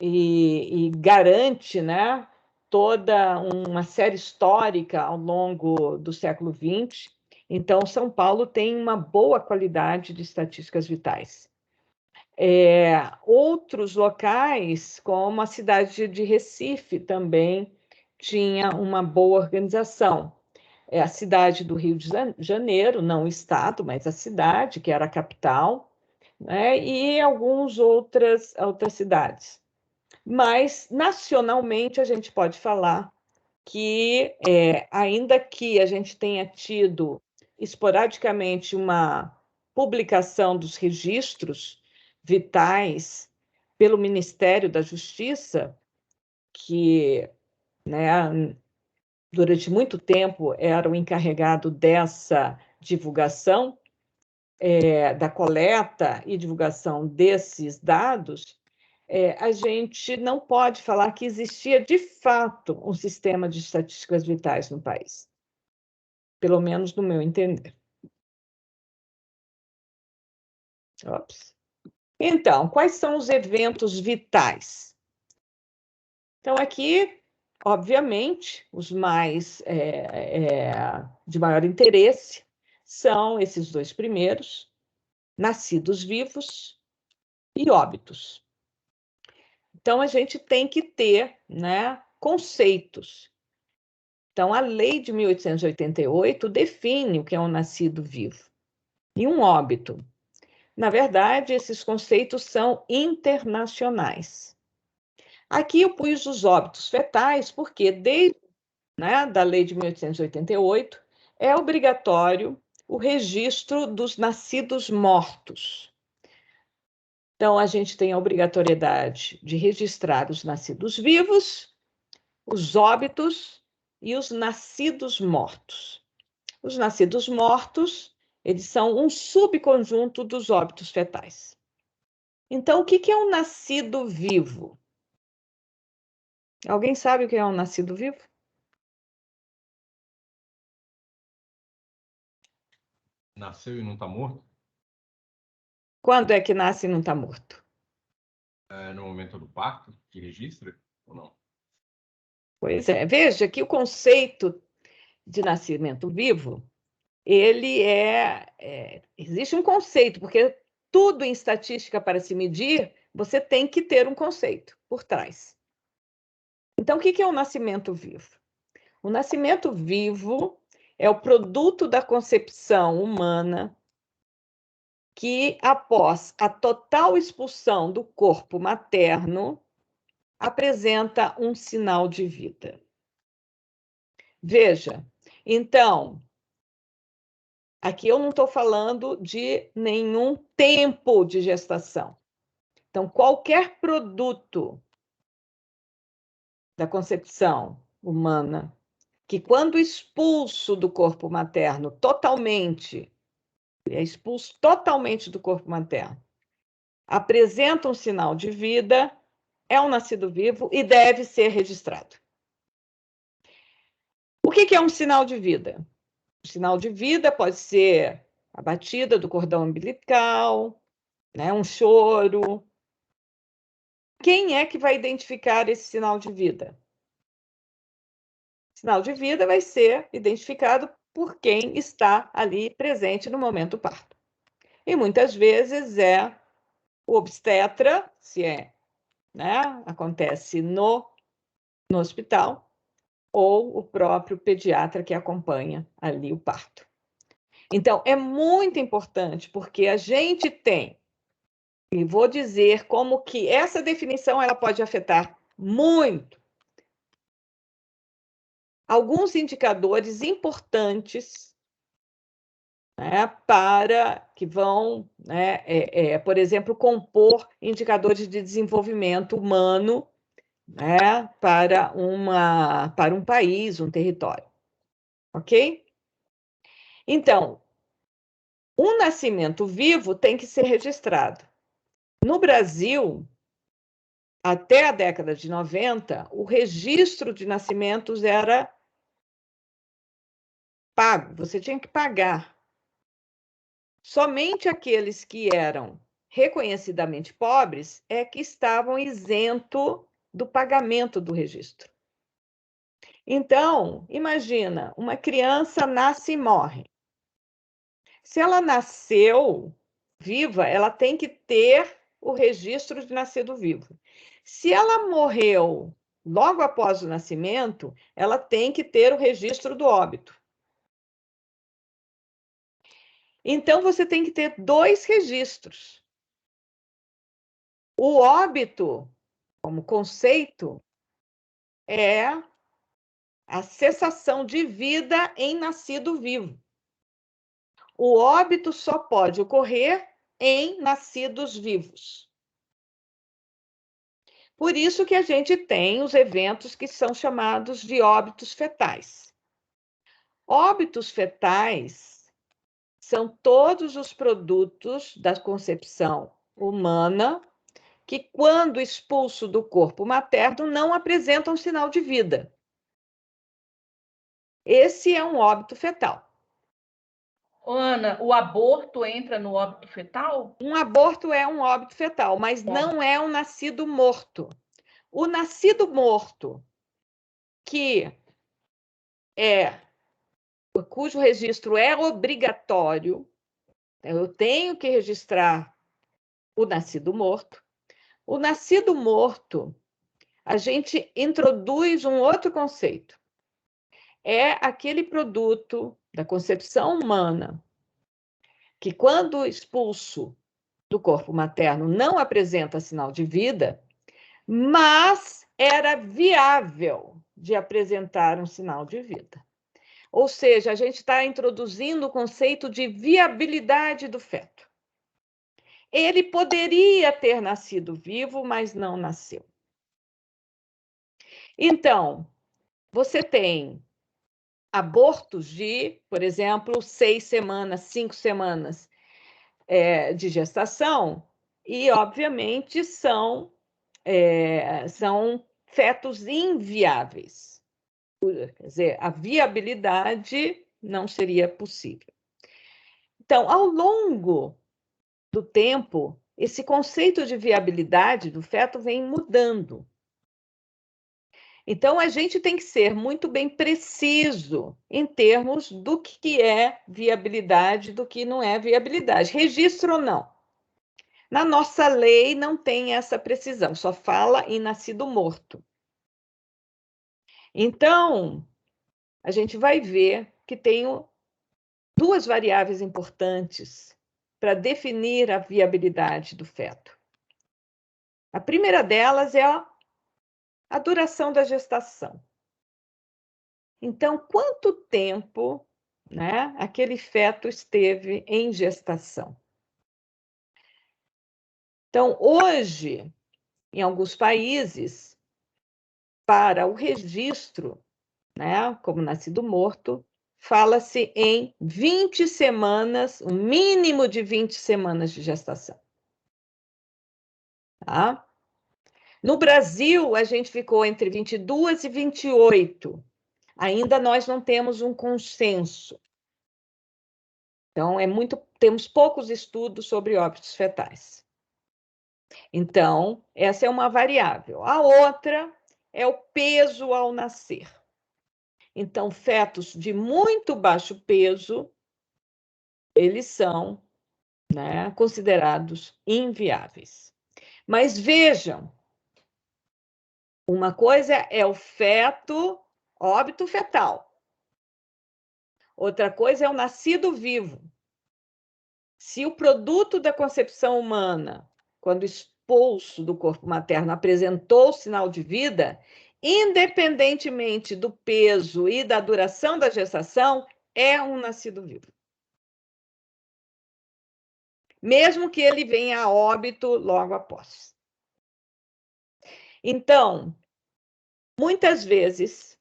e garante, né, toda uma série histórica ao longo do século XX. Então, São Paulo tem uma boa qualidade de estatísticas vitais. Outros locais, como a cidade de Recife, também tinha uma boa organização. A cidade do Rio de Janeiro, não o estado, mas a cidade, que era a capital, né, e algumas outras cidades. Mas, nacionalmente, a gente pode falar que, ainda que a gente tenha tido esporadicamente uma publicação dos registros vitais pelo Ministério da Justiça, que, né, durante muito tempo era o encarregado dessa divulgação, da coleta e divulgação desses dados, a gente não pode falar que existia, de fato, um sistema de estatísticas vitais no país. Pelo menos no meu entender. Ops. Então, quais são os eventos vitais? Então, aqui Obviamente, os mais de maior interesse são esses dois primeiros, nascidos vivos e óbitos. Então, a gente tem que ter, né, conceitos. Então, a lei de 1888 define o que é um nascido vivo e um óbito. Na verdade, esses conceitos são internacionais. Aqui eu pus os óbitos fetais, porque desde da lei de 1888 é obrigatório o registro dos nascidos mortos. Então, a gente tem a obrigatoriedade de registrar os nascidos vivos, os óbitos e os nascidos mortos. Os nascidos mortos, eles são um subconjunto dos óbitos fetais. Então, o que é um nascido vivo? Alguém sabe o que é um nascido vivo? Nasceu e não está morto? Quando é que nasce e não está morto? No momento do parto, que registra ou não? Pois é, veja que o conceito de nascimento vivo, ele existe um conceito, porque tudo em estatística para se medir, você tem que ter um conceito por trás. Então, o que é o nascimento vivo? O nascimento vivo é o produto da concepção humana que, após a total expulsão do corpo materno, apresenta um sinal de vida. Veja, então, aqui eu não estou falando de nenhum tempo de gestação. Então, qualquer produto da concepção humana que, quando expulso do corpo materno totalmente, é expulso totalmente do corpo materno, apresenta um sinal de vida, é um nascido vivo e deve ser registrado. O que é um sinal de vida? O sinal de vida pode ser a batida do cordão umbilical, né, um choro. Quem é que vai identificar esse sinal de vida? O sinal de vida vai ser identificado por quem está ali presente no momento do parto. E muitas vezes é o obstetra, se acontece no hospital, ou o próprio pediatra que acompanha ali o parto. Então, é muito importante, porque a gente tem, e vou dizer como que essa definição ela pode afetar muito alguns indicadores importantes, para que vão, por exemplo, compor indicadores de desenvolvimento humano, para um país, um território. Ok? Então, um nascimento vivo tem que ser registrado. No Brasil, até a década de 90, o registro de nascimentos era pago, você tinha que pagar. Somente aqueles que eram reconhecidamente pobres é que estavam isentos do pagamento do registro. Então, imagina, uma criança nasce e morre. Se ela nasceu viva, ela tem que ter o registro de nascido vivo. Se ela morreu logo após o nascimento, ela tem que ter o registro do óbito. Então, você tem que ter dois registros. O óbito, como conceito, é a cessação de vida em nascido vivo. O óbito só pode ocorrer em nascidos vivos. Por isso que a gente tem os eventos que são chamados de óbitos fetais. Óbitos fetais são todos os produtos da concepção humana que, quando expulso do corpo materno, não apresentam sinal de vida. Esse é um óbito fetal. Ana, o aborto entra no óbito fetal? Um aborto é um óbito fetal, mas não é um nascido morto. O nascido morto, cujo registro é obrigatório, eu tenho que registrar o nascido morto. O nascido morto, a gente introduz um outro conceito. É aquele produto da concepção humana que, quando expulso do corpo materno, não apresenta sinal de vida, mas era viável de apresentar um sinal de vida. Ou seja, a gente está introduzindo o conceito de viabilidade do feto. Ele poderia ter nascido vivo, mas não nasceu. Então, você tem abortos de, por exemplo, 6 semanas, 5 semanas de gestação, e, obviamente, são fetos inviáveis. Quer dizer, a viabilidade não seria possível. Então, ao longo do tempo, esse conceito de viabilidade do feto vem mudando. Então, a gente tem que ser muito bem preciso em termos do que é viabilidade, do que não é viabilidade. Registro ou não. Na nossa lei não tem essa precisão, só fala em nascido morto. Então, a gente vai ver que tem duas variáveis importantes para definir a viabilidade do feto. A primeira delas é a duração da gestação. Então, quanto tempo, né, aquele feto esteve em gestação? Então, hoje, em alguns países, para o registro, né, como nascido morto, fala-se em 20 semanas, um mínimo de 20 semanas de gestação. Tá? No Brasil, a gente ficou entre 22 e 28. Ainda nós não temos um consenso. Então, temos poucos estudos sobre óbitos fetais. Então, essa é uma variável. A outra é o peso ao nascer. Então, fetos de muito baixo peso, eles são, né, considerados inviáveis. Mas vejam, uma coisa é o feto, óbito fetal. Outra coisa é o nascido vivo. Se o produto da concepção humana, quando expulso do corpo materno, apresentou sinal de vida, independentemente do peso e da duração da gestação, é um nascido vivo. Mesmo que ele venha a óbito logo após. Então, muitas vezes,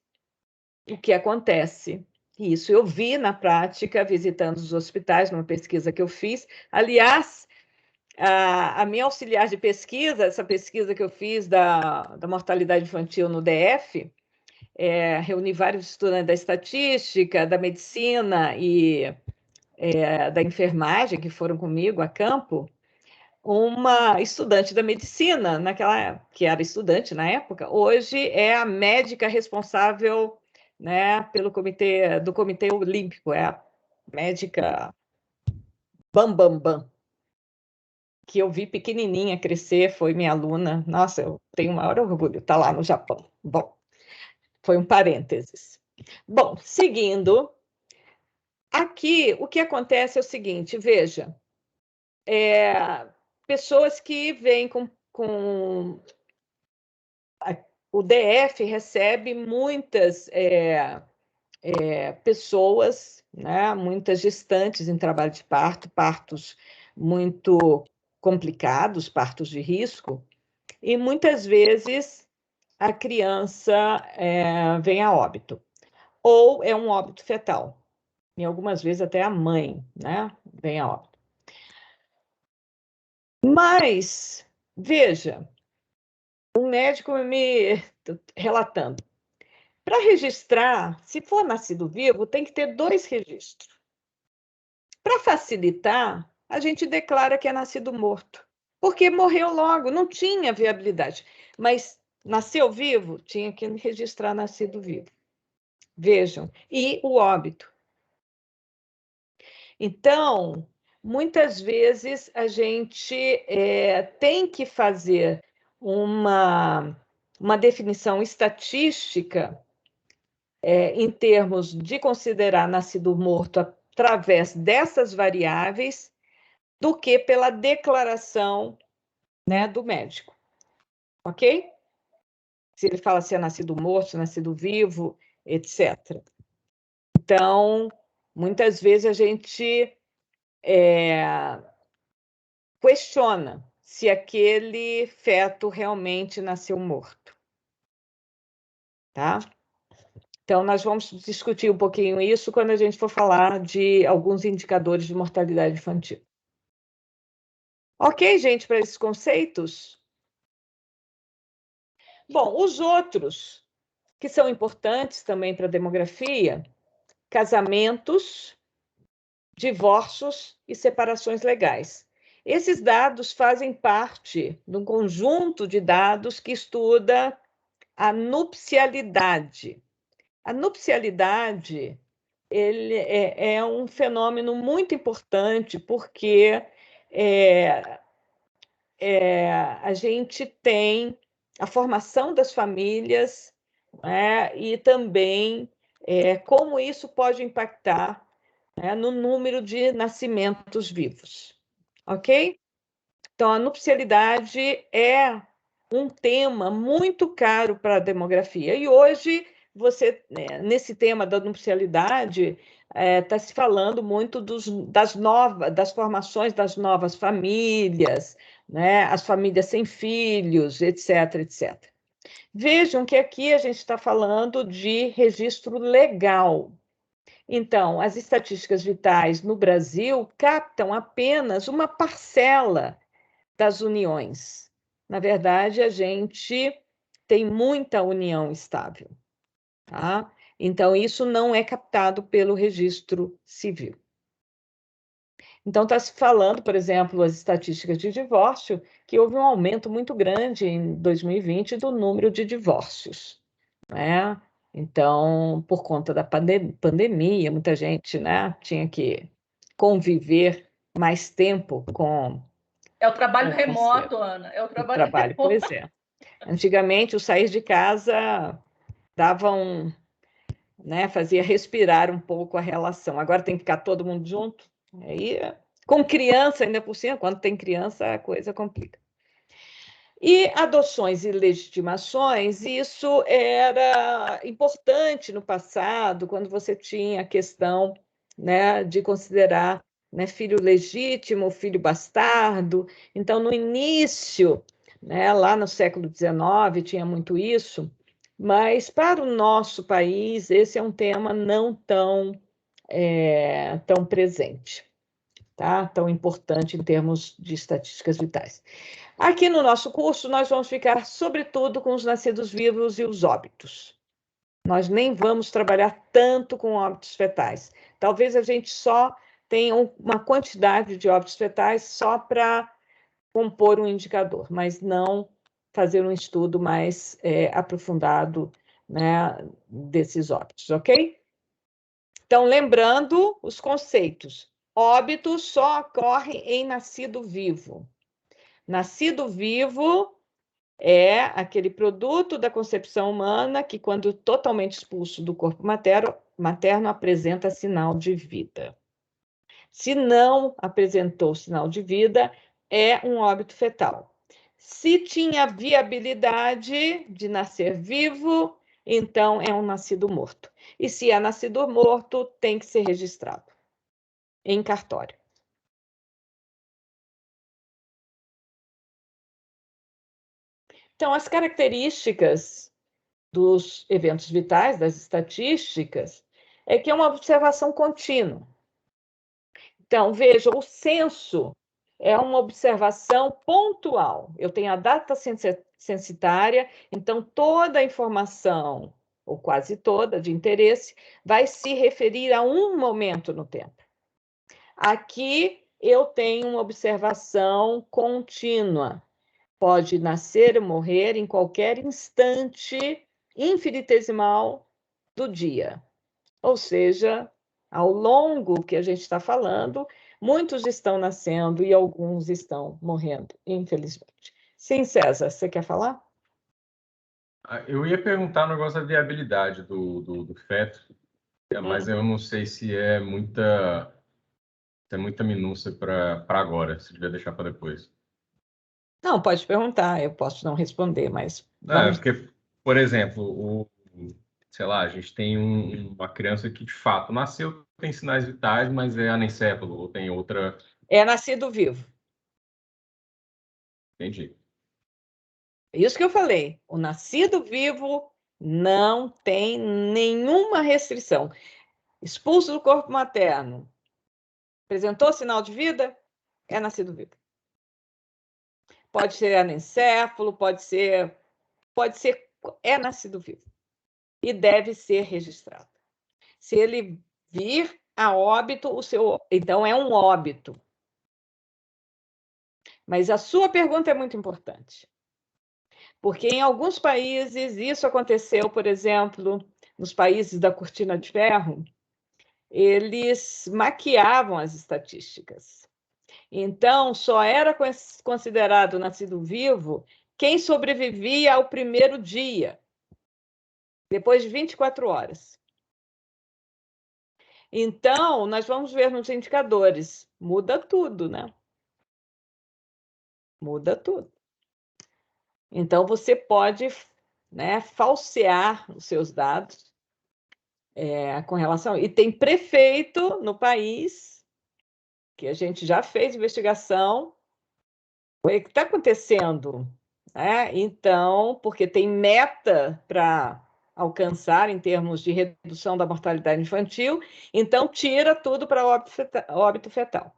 o que acontece, e isso eu vi na prática, visitando os hospitais, numa pesquisa que eu fiz. Aliás, a minha auxiliar de pesquisa, essa pesquisa que eu fiz da mortalidade infantil no DF, reuni vários estudantes da estatística, da medicina e da enfermagem que foram comigo a campo. Uma estudante da medicina, que era estudante na época, hoje é a médica responsável, né, do Comitê Olímpico, é a médica Bam, que eu vi pequenininha crescer, foi minha aluna. Nossa, eu tenho o maior orgulho, está lá no Japão. Bom, foi um parênteses. Bom, seguindo, aqui o que acontece é o seguinte, veja, pessoas que vêm o DF recebe muitas pessoas, né, muitas gestantes em trabalho de parto, partos muito complicados, partos de risco, e muitas vezes a criança vem a óbito, ou é um óbito fetal, e algumas vezes até a mãe, né, vem a óbito. Mas, veja, um médico me relatando, para registrar, se for nascido vivo, tem que ter 2 registros. Para facilitar, a gente declara que é nascido morto, porque morreu logo, não tinha viabilidade. Mas Nasceu vivo, tinha que registrar nascido vivo. Vejam, e o óbito. Então, muitas vezes a gente tem que fazer uma definição estatística em termos de considerar nascido morto através dessas variáveis do que pela declaração, né, do médico. Ok? Se ele fala se é nascido morto, se é nascido vivo, etc. Então, muitas vezes a gente questiona se aquele feto realmente nasceu morto. Tá? Então, nós vamos discutir um pouquinho isso quando a gente for falar de alguns indicadores de mortalidade infantil. Ok, gente, para esses conceitos? Bom, os outros que são importantes também para a demografia, casamentos, divórcios e separações legais. Esses dados fazem parte de um conjunto de dados que estuda a nupcialidade. A nupcialidade ele é um fenômeno muito importante porque a gente tem a formação das famílias, né, e também como isso pode impactar, né, no número de nascimentos vivos. Ok? Então, a nupcialidade é um tema muito caro para a demografia. E hoje, nesse tema da nupcialidade, está se falando muito das formações das novas famílias, né? As famílias sem filhos, etc, etc. Vejam que aqui a gente está falando de registro legal. Então, as estatísticas vitais no Brasil captam apenas uma parcela das uniões. Na verdade, a gente tem muita união estável. Tá? Então, isso não é captado pelo registro civil. Então, está se falando, por exemplo, as estatísticas de divórcio, que houve um aumento muito grande em 2020 do número de divórcios. Né? Então, por conta da pandemia, muita gente, né, tinha que conviver mais tempo com... É o trabalho remoto, Ana. É o trabalho remoto. Pois é. Antigamente, o sair de casa dava né, fazia respirar um pouco a relação. Agora tem que ficar todo mundo junto. Aí, com criança, ainda por cima, quando tem criança, a coisa complica. E adoções e legitimações, isso era importante no passado, quando você tinha a questão, né, de considerar, né, filho legítimo, filho bastardo. Então, no início, né, lá no século XIX, tinha muito isso, mas para o nosso país, esse é um tema não tão presente, tá? Tão importante em termos de estatísticas vitais. Aqui no nosso curso, nós vamos ficar, sobretudo, com os nascidos vivos e os óbitos. Nós nem vamos trabalhar tanto com óbitos fetais. Talvez a gente só tenha uma quantidade de óbitos fetais só para compor um indicador, mas não fazer um estudo mais aprofundado, né, desses óbitos, ok? Então, lembrando os conceitos. Óbito só ocorre em nascido vivo. Nascido vivo é aquele produto da concepção humana que, quando totalmente expulso do corpo materno, apresenta sinal de vida. Se não apresentou sinal de vida, é um óbito fetal. Se tinha viabilidade de nascer vivo, então é um nascido morto. E se é nascido morto, tem que ser registrado em cartório. Então, as características dos eventos vitais, das estatísticas, é que é uma observação contínua. Então, veja, o censo é uma observação pontual. Eu tenho a data censitária, então toda a informação, ou quase toda, de interesse, vai se referir a um momento no tempo. Aqui eu tenho uma observação contínua. pode nascer e morrer em qualquer instante infinitesimal do dia. Ou seja, ao longo que a gente está falando, muitos estão nascendo e alguns estão morrendo, infelizmente. Sim, César, você quer falar? Eu ia perguntar o negócio da viabilidade do feto, mas eu não sei se é muita minúcia para agora, se devia deixar para depois. Não, pode perguntar, eu posso não responder, mas vamos... Porque, por exemplo, sei lá, a gente tem uma criança que de fato nasceu, tem sinais vitais, mas é anencefalo, ou tem outra. É nascido vivo. Entendi. É isso que eu falei. O nascido vivo não tem nenhuma restrição. Expulso do corpo materno, apresentou sinal de vida, é nascido vivo. Pode ser anencefalo, é nascido vivo. E deve ser registrado. Se ele vir a óbito, então é um óbito. Mas a sua pergunta é muito importante. Porque em alguns países, isso aconteceu, por exemplo, nos países da cortina de ferro, eles maquiavam as estatísticas. Então, só era considerado nascido vivo quem sobrevivia ao primeiro dia, depois de 24 horas. Então, nós vamos ver nos indicadores, muda tudo, né? Muda tudo. Então, você pode, né, falsear os seus dados com relação... E tem prefeito no país, que a gente já fez investigação, o que está acontecendo? Então, porque tem meta para alcançar em termos de redução da mortalidade infantil, então tira tudo para óbito fetal.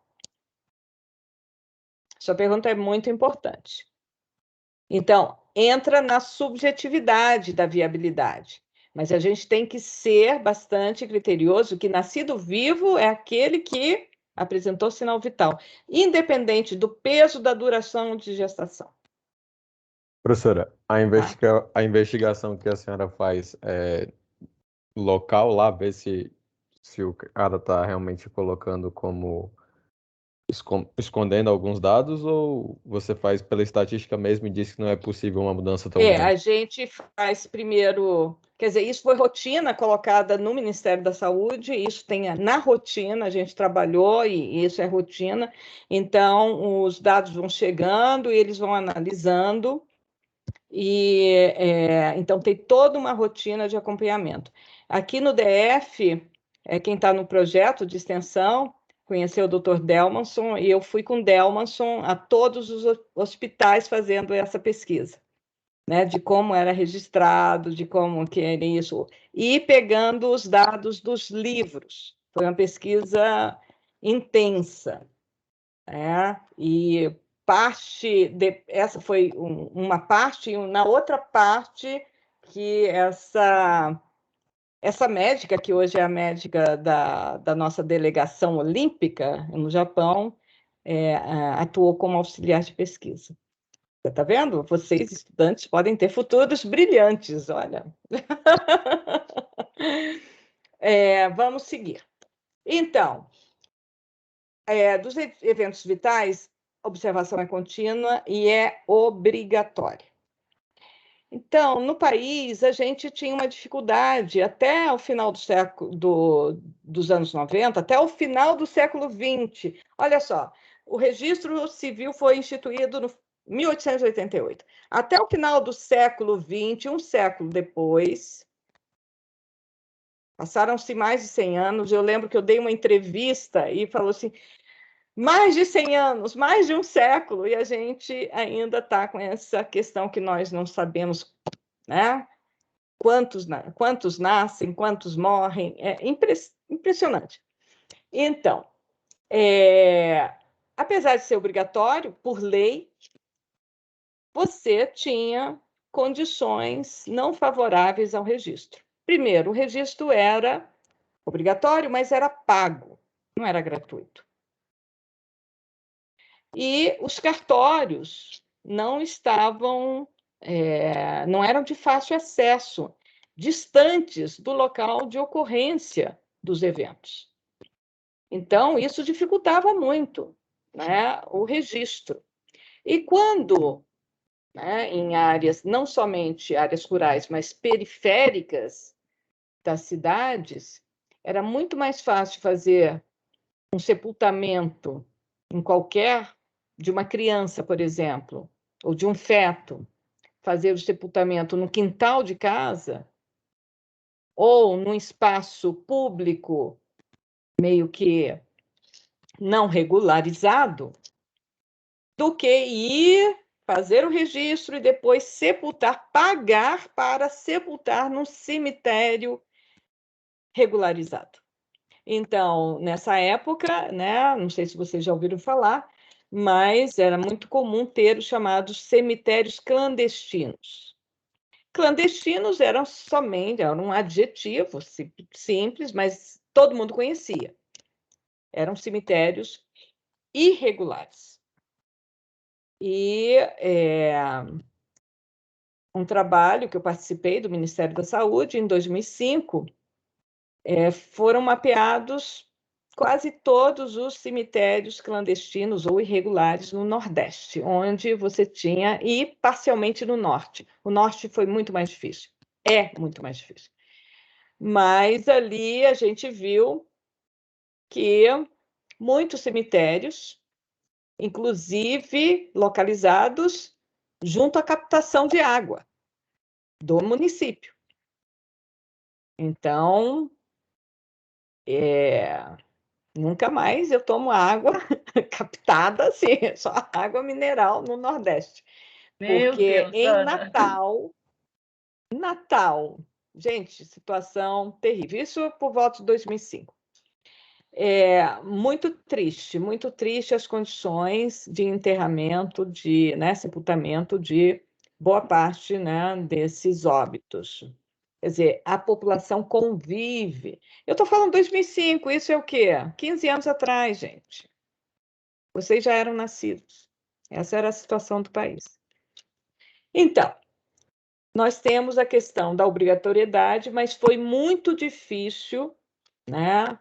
Sua pergunta é muito importante. Então, entra na subjetividade da viabilidade, mas a gente tem que ser bastante criterioso que nascido vivo é aquele que apresentou sinal vital, independente do peso da duração de gestação. Professora, a investigação que a senhora faz é local lá, ver se o cara está realmente colocando como escondendo alguns dados, ou você faz pela estatística mesmo e diz que não é possível uma mudança tão grande? A gente faz primeiro, quer dizer, isso foi rotina colocada no Ministério da Saúde, isso tem na rotina, a gente trabalhou e isso é rotina, então os dados vão chegando e eles vão analisando, e então tem toda uma rotina de acompanhamento. Aqui no DF, quem está no projeto de extensão conheceu o Dr. Delmanson, e eu fui com o Delmanson a todos os hospitais fazendo essa pesquisa, né, de como era registrado, de como que era isso, e pegando os dados dos livros. Foi uma pesquisa intensa, e essa foi uma parte, e na outra parte que essa médica, que hoje é a médica da nossa delegação olímpica no Japão, atuou como auxiliar de pesquisa. Você está vendo? Vocês, estudantes, podem ter futuros brilhantes, olha. Vamos seguir. Então, dos eventos vitais, a observação é contínua e é obrigatória. Então, no país, a gente tinha uma dificuldade até o final dos anos 90, até o final do século XX. Olha só, o registro civil foi instituído no 1888. Até o final do século XX, um século depois, passaram-se mais de 100 anos. Eu lembro que eu dei uma entrevista e falou assim, mais de 100 anos, mais de um século, e a gente ainda está com essa questão que nós não sabemos, né? Quantos nascem, quantos morrem, é impressionante. Então, apesar de ser obrigatório, por lei, você tinha condições não favoráveis ao registro. Primeiro, o registro era obrigatório, mas era pago, não era gratuito. E os cartórios não estavam, não eram de fácil acesso, distantes do local de ocorrência dos eventos. Então, isso dificultava muito, né, o registro. E quando, né, em áreas, não somente áreas rurais, mas periféricas das cidades, era muito mais fácil fazer um sepultamento em de uma criança, por exemplo, ou de um feto, fazer o sepultamento no quintal de casa ou num espaço público meio que não regularizado, do que ir fazer o registro e depois sepultar, pagar para sepultar num cemitério regularizado. Então, nessa época, né, não sei se vocês já ouviram falar, mas era muito comum ter os chamados cemitérios clandestinos. Clandestinos eram um adjetivo simples, mas todo mundo conhecia. Eram cemitérios irregulares. E um trabalho que eu participei do Ministério da Saúde em 2005, foram mapeados quase todos os cemitérios clandestinos ou irregulares no Nordeste, onde você tinha, e parcialmente no Norte. O Norte foi muito mais difícil, é muito mais difícil. Mas ali a gente viu que muitos cemitérios, inclusive localizados junto à captação de água do município. Então, nunca mais eu tomo água captada assim, só água mineral no Nordeste. Meu Porque Deus, em Ana. Natal, gente, situação terrível. Isso por volta de 2005. Muito triste as condições de enterramento, sepultamento de boa parte, né, desses óbitos. Quer dizer, a população convive. Eu estou falando 2005, isso é o quê? 15 anos atrás, gente. Vocês já eram nascidos. Essa era a situação do país. Então, nós temos a questão da obrigatoriedade, mas foi muito difícil, né?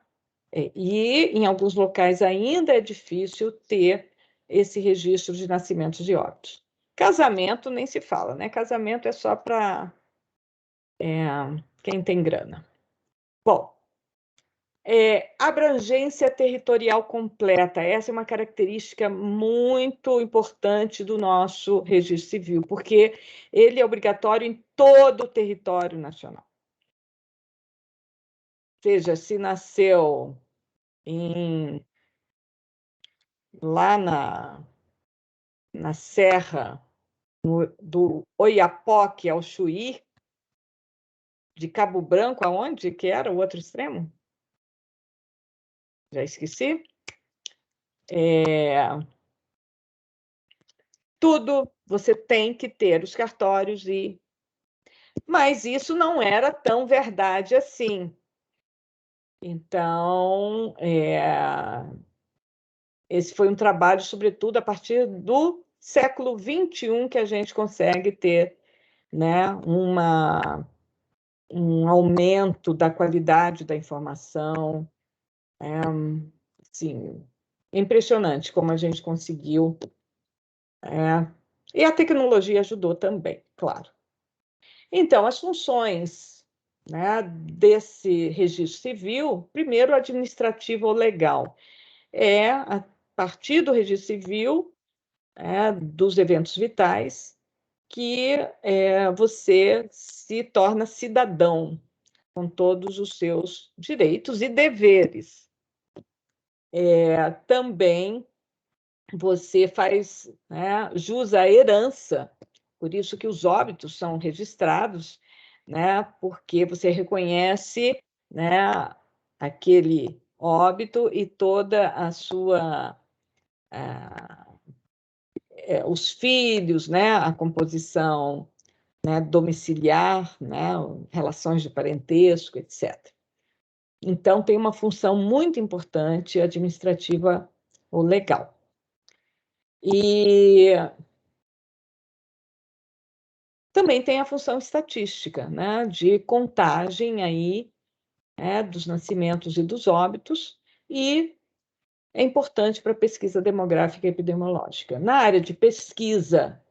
E em alguns locais ainda é difícil ter esse registro de nascimentos de óbitos. Casamento nem se fala, né? Casamento é só para quem tem grana. Bom, abrangência territorial completa. Essa é uma característica muito importante do nosso registro civil, porque ele é obrigatório em todo o território nacional. Ou seja, se nasceu lá na Serra do Oiapoque ao Chuí, de Cabo Branco, aonde que era o outro extremo? Já esqueci. Tudo você tem que ter os cartórios mas isso não era tão verdade assim. Então, esse foi um trabalho, sobretudo, a partir do século XXI, que a gente consegue ter, né, um aumento da qualidade da informação. Sim, impressionante como a gente conseguiu. E a tecnologia ajudou também, claro. Então, as funções, né, desse registro civil, primeiro, administrativo ou legal, a partir do registro civil, dos eventos vitais, que você se torna cidadão com todos os seus direitos e deveres. Também você faz, né, jus à herança, por isso que os óbitos são registrados, né, porque você reconhece, né, aquele óbito e toda a sua os filhos, né, a composição, né, domiciliar, né, relações de parentesco, etc. Então, tem uma função muito importante administrativa ou legal. E também tem a função estatística, né, de contagem aí, dos nascimentos e dos óbitos, e é importante para a pesquisa demográfica e epidemiológica. Na área de pesquisa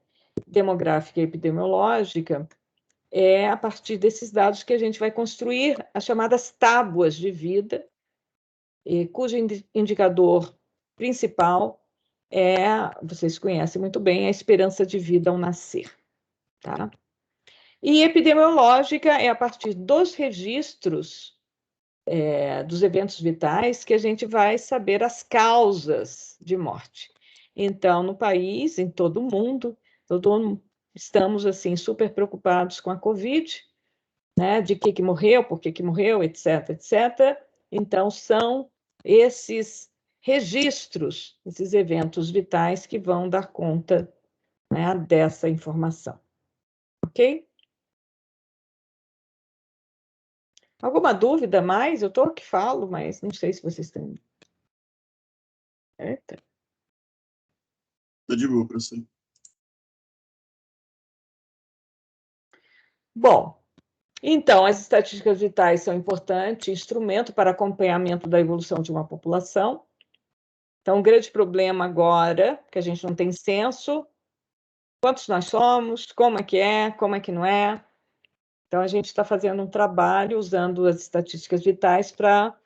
demográfica e epidemiológica, é a partir desses dados que a gente vai construir as chamadas tábuas de vida, cujo indicador principal vocês conhecem muito bem, a esperança de vida ao nascer. Tá? E epidemiológica é a partir dos registros dos eventos vitais que a gente vai saber as causas de morte. Então, no país, em todo o mundo, estamos assim super preocupados com a Covid, né? De que morreu, por que morreu, etc, etc. Então, são esses registros, esses eventos vitais que vão dar conta, né, dessa informação. Ok? Alguma dúvida mais? Eu estou aqui falo, mas não sei se vocês têm. Eita. Tô de boa, professor. Bom, então, as estatísticas vitais são importantes, instrumento para acompanhamento da evolução de uma população. Então, o grande problema agora, que a gente não tem censo, quantos nós somos, como é que não é. Então, a gente está fazendo um trabalho usando as estatísticas vitais para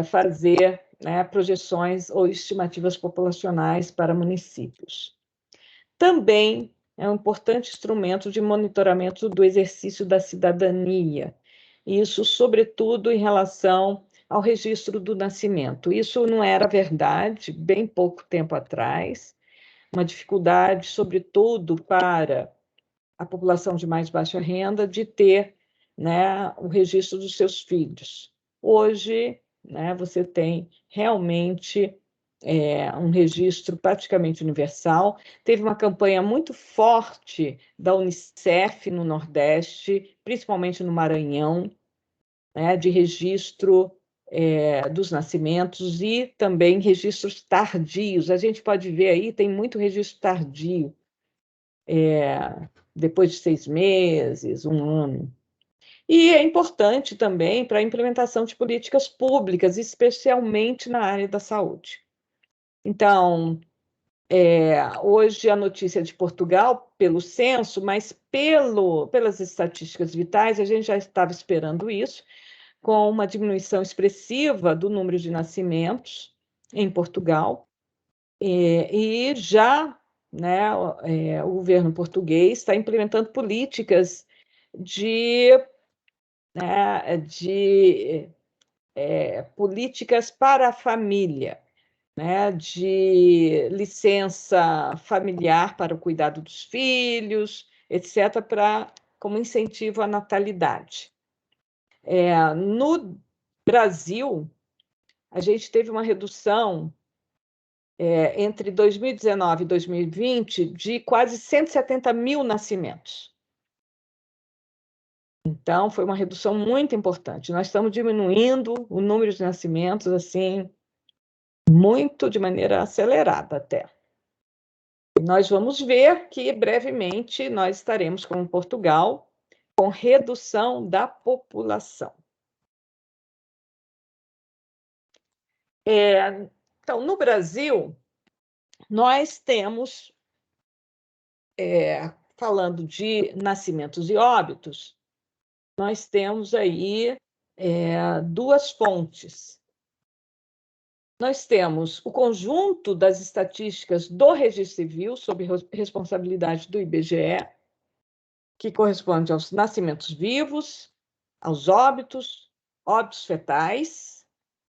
fazer, né, projeções ou estimativas populacionais para municípios. Também é um importante instrumento de monitoramento do exercício da cidadania, isso, sobretudo, em relação ao registro do nascimento. Isso não era verdade bem pouco tempo atrás, uma dificuldade, sobretudo, para a população de mais baixa renda, de ter, né, o registro dos seus filhos. Hoje, né, você tem realmente um registro praticamente universal. Teve uma campanha muito forte da Unicef no Nordeste, principalmente no Maranhão, né, de registro dos nascimentos e também registros tardios. A gente pode ver aí, tem muito registro tardio, depois de 6 meses, 1 ano. E é importante também para a implementação de políticas públicas, especialmente na área da saúde. Então, hoje a notícia de Portugal, pelo censo, mas pelas estatísticas vitais, a gente já estava esperando isso, com uma diminuição expressiva do número de nascimentos em Portugal, e já, né, o governo português está implementando políticas políticas para a família, né, de licença familiar para o cuidado dos filhos, etc., como incentivo à natalidade. No Brasil, a gente teve uma redução entre 2019 e 2020 de quase 170 mil nascimentos. Então, foi uma redução muito importante. Nós estamos diminuindo o número de nascimentos, assim, muito de maneira acelerada até. E nós vamos ver que brevemente nós estaremos como Portugal com redução da população. Então, no Brasil, nós temos, falando de nascimentos e óbitos, nós temos aí 2 fontes. Nós temos o conjunto das estatísticas do Registro Civil, sob responsabilidade do IBGE, que corresponde aos nascimentos vivos, aos óbitos fetais,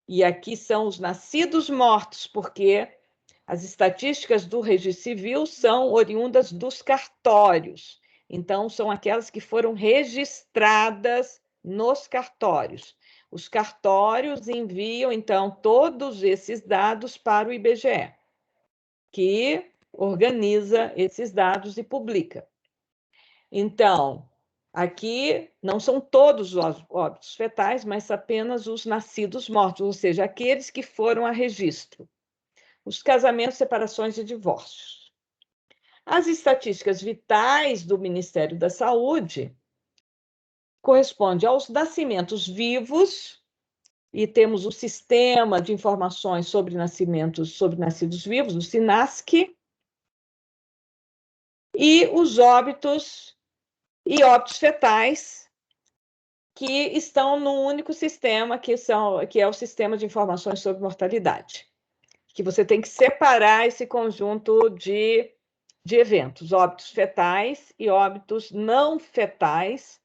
e aqui são os nascidos mortos, porque as estatísticas do Registro Civil são oriundas dos cartórios, então são aquelas que foram registradas nos cartórios. Os cartórios enviam, então, todos esses dados para o IBGE, que organiza esses dados e publica. Então, aqui não são todos os óbitos fetais, mas apenas os nascidos mortos, ou seja, aqueles que foram a registro. Os casamentos, separações e divórcios. As estatísticas vitais do Ministério da Saúde correspondem aos nascimentos vivos, e temos o Sistema de Informações sobre Nascidos Vivos, o SINASC, e os óbitos e óbitos fetais, que estão no único sistema, que é o Sistema de Informações sobre Mortalidade, que você tem que separar esse conjunto de eventos, óbitos fetais e óbitos não fetais.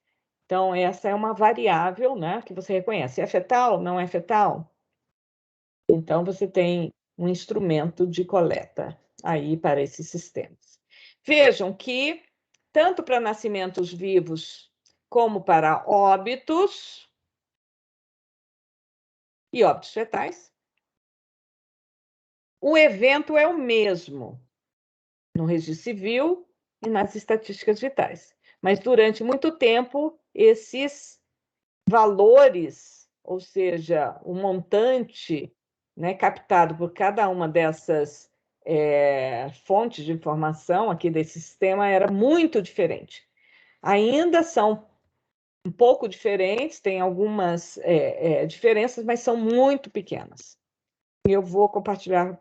Então, essa é uma variável, né, que você reconhece. É fetal? Não é fetal? Então, você tem um instrumento de coleta aí para esses sistemas. Vejam que, tanto para nascimentos vivos como para óbitos e óbitos fetais, o evento é o mesmo no registro civil e nas estatísticas vitais. Mas, durante muito tempo, esses valores, ou seja, o montante, né, captado por cada uma dessas fontes de informação aqui desse sistema era muito diferente. Ainda são um pouco diferentes, tem algumas diferenças, mas são muito pequenas. E eu vou compartilhar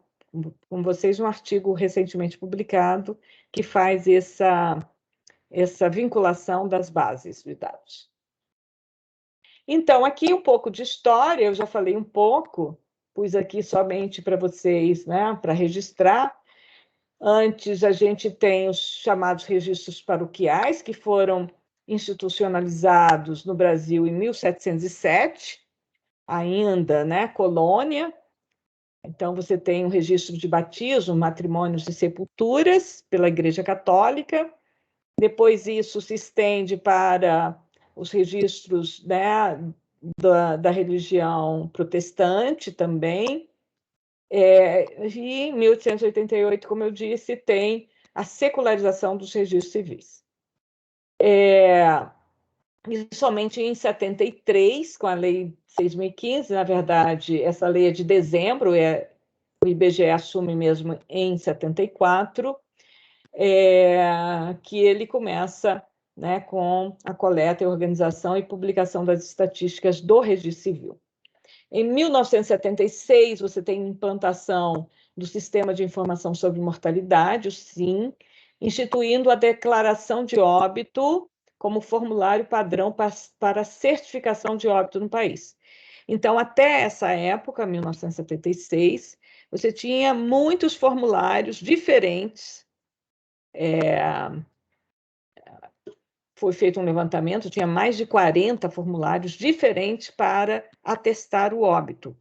com vocês um artigo recentemente publicado que faz essa vinculação das bases de dados. Então, aqui um pouco de história, eu já falei um pouco, pus aqui somente para vocês, né, para registrar. Antes, a gente tem os chamados registros paroquiais, que foram institucionalizados no Brasil em 1707, ainda, né, colônia. Então, você tem um registro de batismo, matrimônios e sepulturas pela Igreja Católica. Depois, isso se estende para os registros, né, da religião protestante também. E em 1888, como eu disse, tem a secularização dos registros civis. E somente em 73, com a Lei 6.015, na verdade, essa lei é de dezembro, o IBGE assume mesmo em 74, que ele começa, né, com a coleta, organização e publicação das estatísticas do registro civil. Em 1976, você tem implantação do Sistema de Informação sobre Mortalidade, o SIM, instituindo a declaração de óbito como formulário padrão para certificação de óbito no país. Então, até essa época, 1976, você tinha muitos formulários diferentes. Foi feito um levantamento, tinha mais de 40 formulários diferentes para atestar o óbito.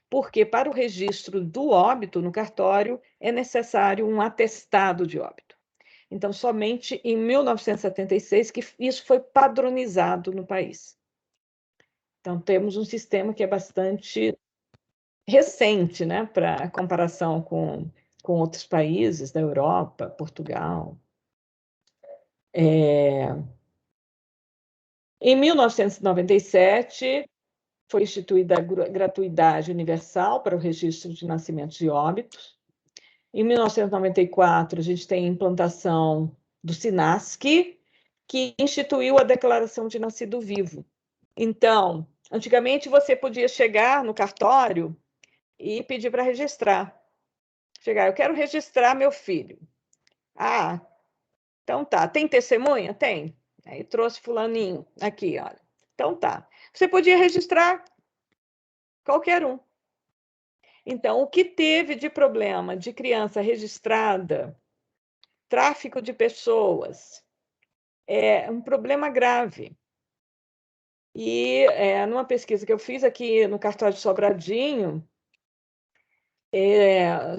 Porque para o registro do óbito no cartório é necessário um atestado de óbito. Então, somente em 1976 que isso foi padronizado no país. Então, temos um sistema que é bastante recente, né, para comparação com outros países da Europa, Portugal. Em 1997, foi instituída a gratuidade universal para o registro de nascimentos e óbitos. Em 1994, a gente tem a implantação do SINASC, que instituiu a declaração de nascido vivo. Então, antigamente você podia chegar no cartório e pedir para registrar. Chegar, eu quero registrar meu filho. Ah, então tá. Tem testemunha? Tem. Aí trouxe fulaninho aqui, olha. Então tá. Você podia registrar qualquer um. Então, o que teve de problema de criança registrada, tráfico de pessoas, é um problema grave. E numa pesquisa que eu fiz aqui no cartório de Sobradinho,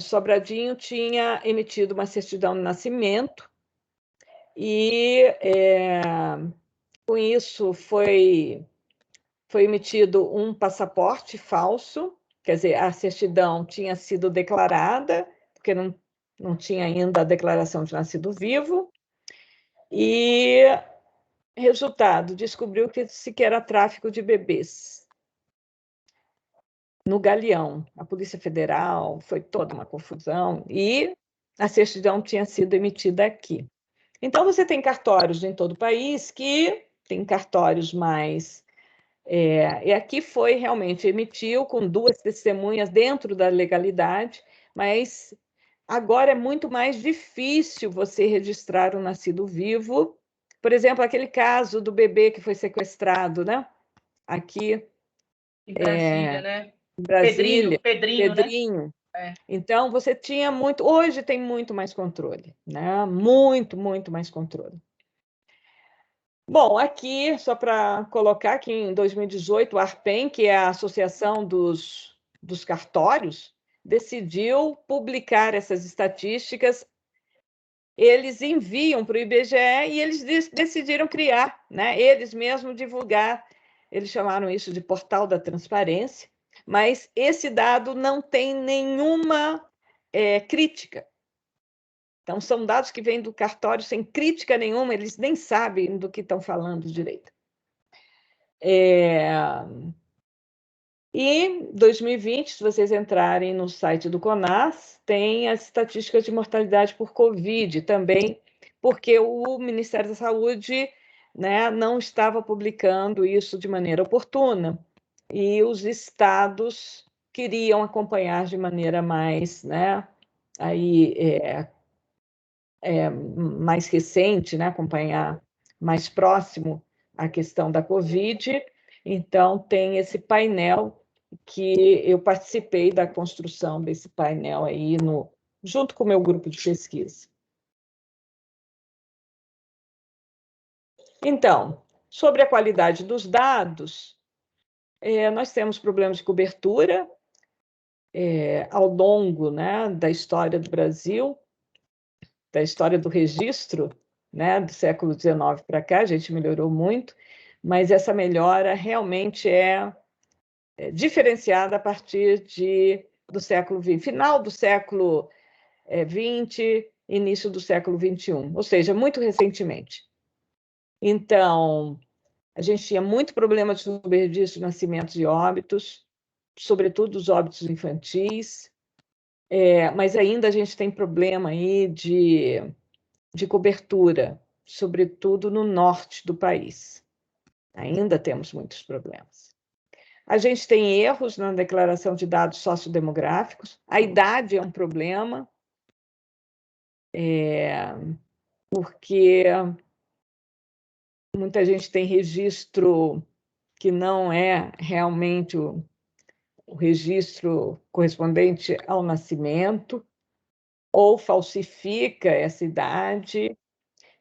Sobradinho tinha emitido uma certidão de nascimento e, com isso, foi emitido um passaporte falso, quer dizer, a certidão tinha sido declarada, porque não tinha ainda a declaração de nascido vivo, e, resultado, descobriu que sequer era tráfico de bebês. No Galeão, a Polícia Federal, foi toda uma confusão, e a certidão tinha sido emitida aqui. Então, você tem cartórios em todo o país que tem cartórios mais... e aqui foi realmente, emitiu com 2 testemunhas dentro da legalidade, mas agora é muito mais difícil você registrar um nascido vivo. Por exemplo, aquele caso do bebê que foi sequestrado, né? Aqui Em Brasília, né? em Brasília, Pedrinho, né? Então, você tinha muito... Hoje tem muito mais controle, né? Muito, muito mais controle. Bom, aqui, só para colocar que em 2018, o ARPEN, que é a Associação dos Cartórios, decidiu publicar essas estatísticas. Eles enviam para o IBGE e eles decidiram criar, né? Eles mesmos divulgar. Eles chamaram isso de Portal da Transparência, mas esse dado não tem nenhuma crítica. Então, são dados que vêm do cartório sem crítica nenhuma, eles nem sabem do que estão falando direito. E em 2020, se vocês entrarem no site do CONAS, tem as estatísticas de mortalidade por Covid também, porque o Ministério da Saúde, né, não estava publicando isso de maneira oportuna, e os estados queriam acompanhar de maneira mais, né, mais recente, né, acompanhar mais próximo a questão da Covid. Então, tem esse painel que eu participei da construção desse painel aí junto com o meu grupo de pesquisa. Então, sobre a qualidade dos dados, nós temos problemas de cobertura ao longo, né, da história do Brasil, da história do registro, né, do século XIX para cá, a gente melhorou muito, mas essa melhora realmente é diferenciada a partir do século XX, final do século XX, início do século XXI, ou seja, muito recentemente. Então, a gente tinha muito problema de subregistro de nascimentos e óbitos, sobretudo os óbitos infantis, mas ainda a gente tem problema aí de cobertura, sobretudo no norte do país. Ainda temos muitos problemas. A gente tem erros na declaração de dados sociodemográficos. A idade é um problema, porque muita gente tem registro que não é realmente o registro correspondente ao nascimento, ou falsifica essa idade.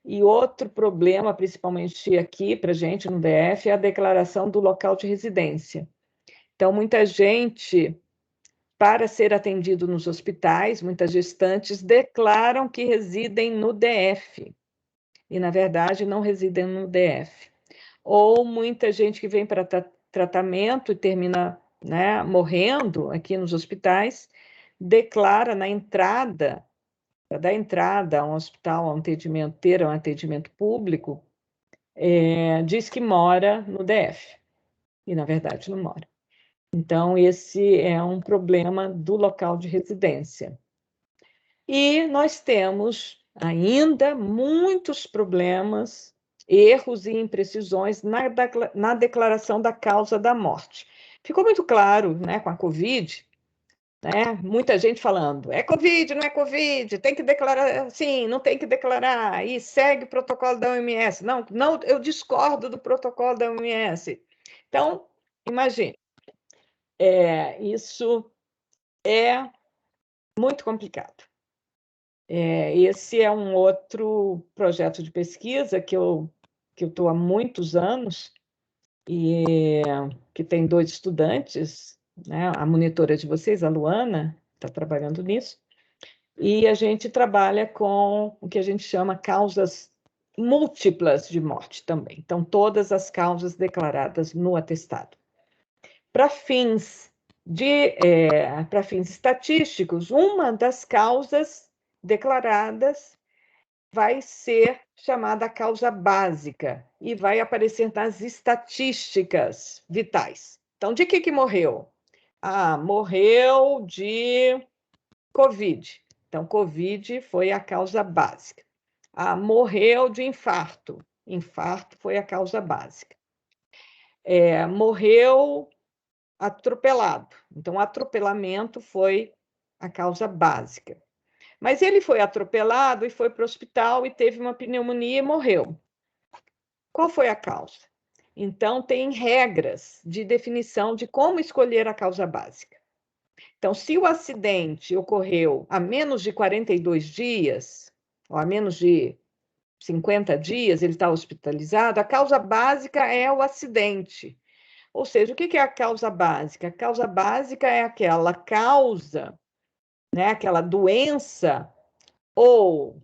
E outro problema, principalmente aqui para a gente no DF, é a declaração do local de residência. Então, muita gente, para ser atendido nos hospitais, muitas gestantes declaram que residem no DF, e, na verdade, não residem no DF. Ou muita gente que vem para tratamento e termina, né, morrendo aqui nos hospitais, declara na entrada, para dar entrada a um hospital, a um atendimento, ter um atendimento público, diz que mora no DF, e, na verdade, não mora. Então, esse é um problema do local de residência. E nós temos ainda muitos problemas, erros e imprecisões na declaração da causa da morte. Ficou muito claro, né, com a Covid, né, muita gente falando, é Covid, não é Covid, tem que declarar, sim, não tem que declarar, e segue o protocolo da OMS. Não, eu discordo do protocolo da OMS. Então, imagine, isso é muito complicado. Esse é um outro projeto de pesquisa que eu estou há muitos anos e que tem 2 estudantes, né? A monitora de vocês, a Luana, está trabalhando nisso, e a gente trabalha com o que a gente chama causas múltiplas de morte também. Então, todas as causas declaradas no atestado. Para fins estatísticos, uma das causas declaradas vai ser chamada causa básica e vai aparecer nas estatísticas vitais. Então, de que morreu? Morreu de Covid. Então, Covid foi a causa básica. Morreu de infarto. Infarto foi a causa básica. Morreu atropelado. Então, atropelamento foi a causa básica. Mas ele foi atropelado e foi para o hospital e teve uma pneumonia e morreu. Qual foi a causa? Então, tem regras de definição de como escolher a causa básica. Então, se o acidente ocorreu há menos de 42 dias, ou há menos de 50 dias, ele está hospitalizado, a causa básica é o acidente. Ou seja, o que é a causa básica? A causa básica é aquela causa, né, aquela doença ou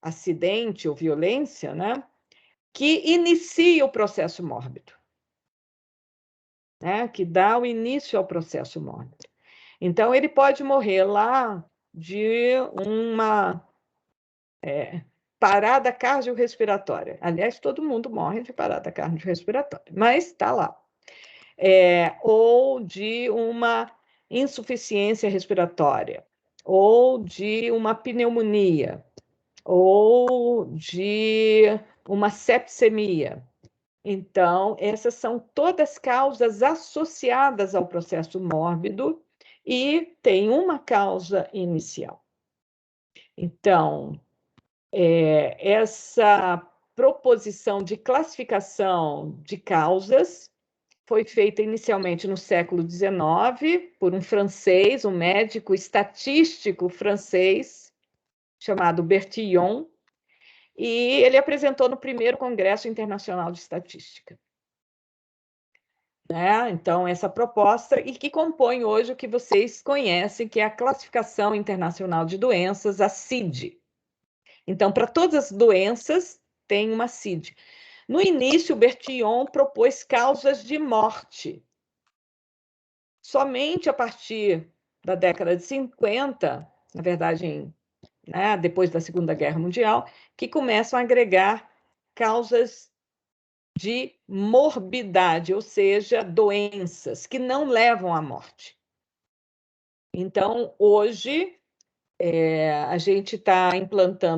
acidente ou violência, né, que inicia o processo mórbido, né, que dá o início ao processo mórbido. Então, ele pode morrer lá de uma parada cardiorrespiratória. Aliás, todo mundo morre de parada cardiorrespiratória, mas está lá. Ou de uma insuficiência respiratória, ou de uma pneumonia, ou de uma sepsemia. Então, essas são todas causas associadas ao processo mórbido e tem uma causa inicial. Então, essa proposição de classificação de causas foi feita inicialmente no século XIX por um francês, um médico estatístico francês, chamado Bertillon, e ele apresentou no primeiro Congresso Internacional de Estatística. Então, essa proposta, e que compõe hoje o que vocês conhecem, que é a Classificação Internacional de Doenças, a CID. Então, para todas as doenças, tem uma CID. No início, o Bertillon propôs causas de morte. Somente a partir da década de 50, na verdade, depois da Segunda Guerra Mundial, que começam a agregar causas de morbidade, ou seja, doenças que não levam à morte. Então, hoje, a gente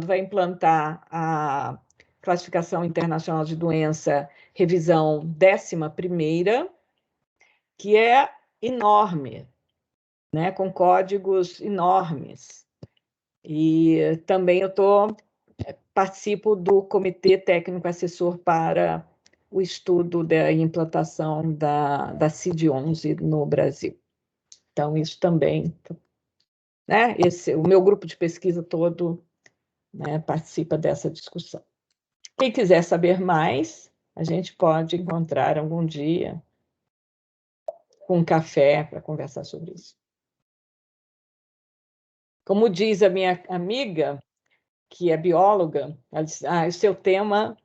vai implantar a Classificação Internacional de Doença, revisão 11ª, que é enorme, com códigos enormes. E também eu participo do Comitê Técnico Assessor para o estudo da implantação da CID-11 no Brasil. Então, isso também, o meu grupo de pesquisa todo participa dessa discussão. Quem quiser saber mais, a gente pode encontrar algum dia com um café para conversar sobre isso. Como diz a minha amiga, que é bióloga, ela diz, o seu tema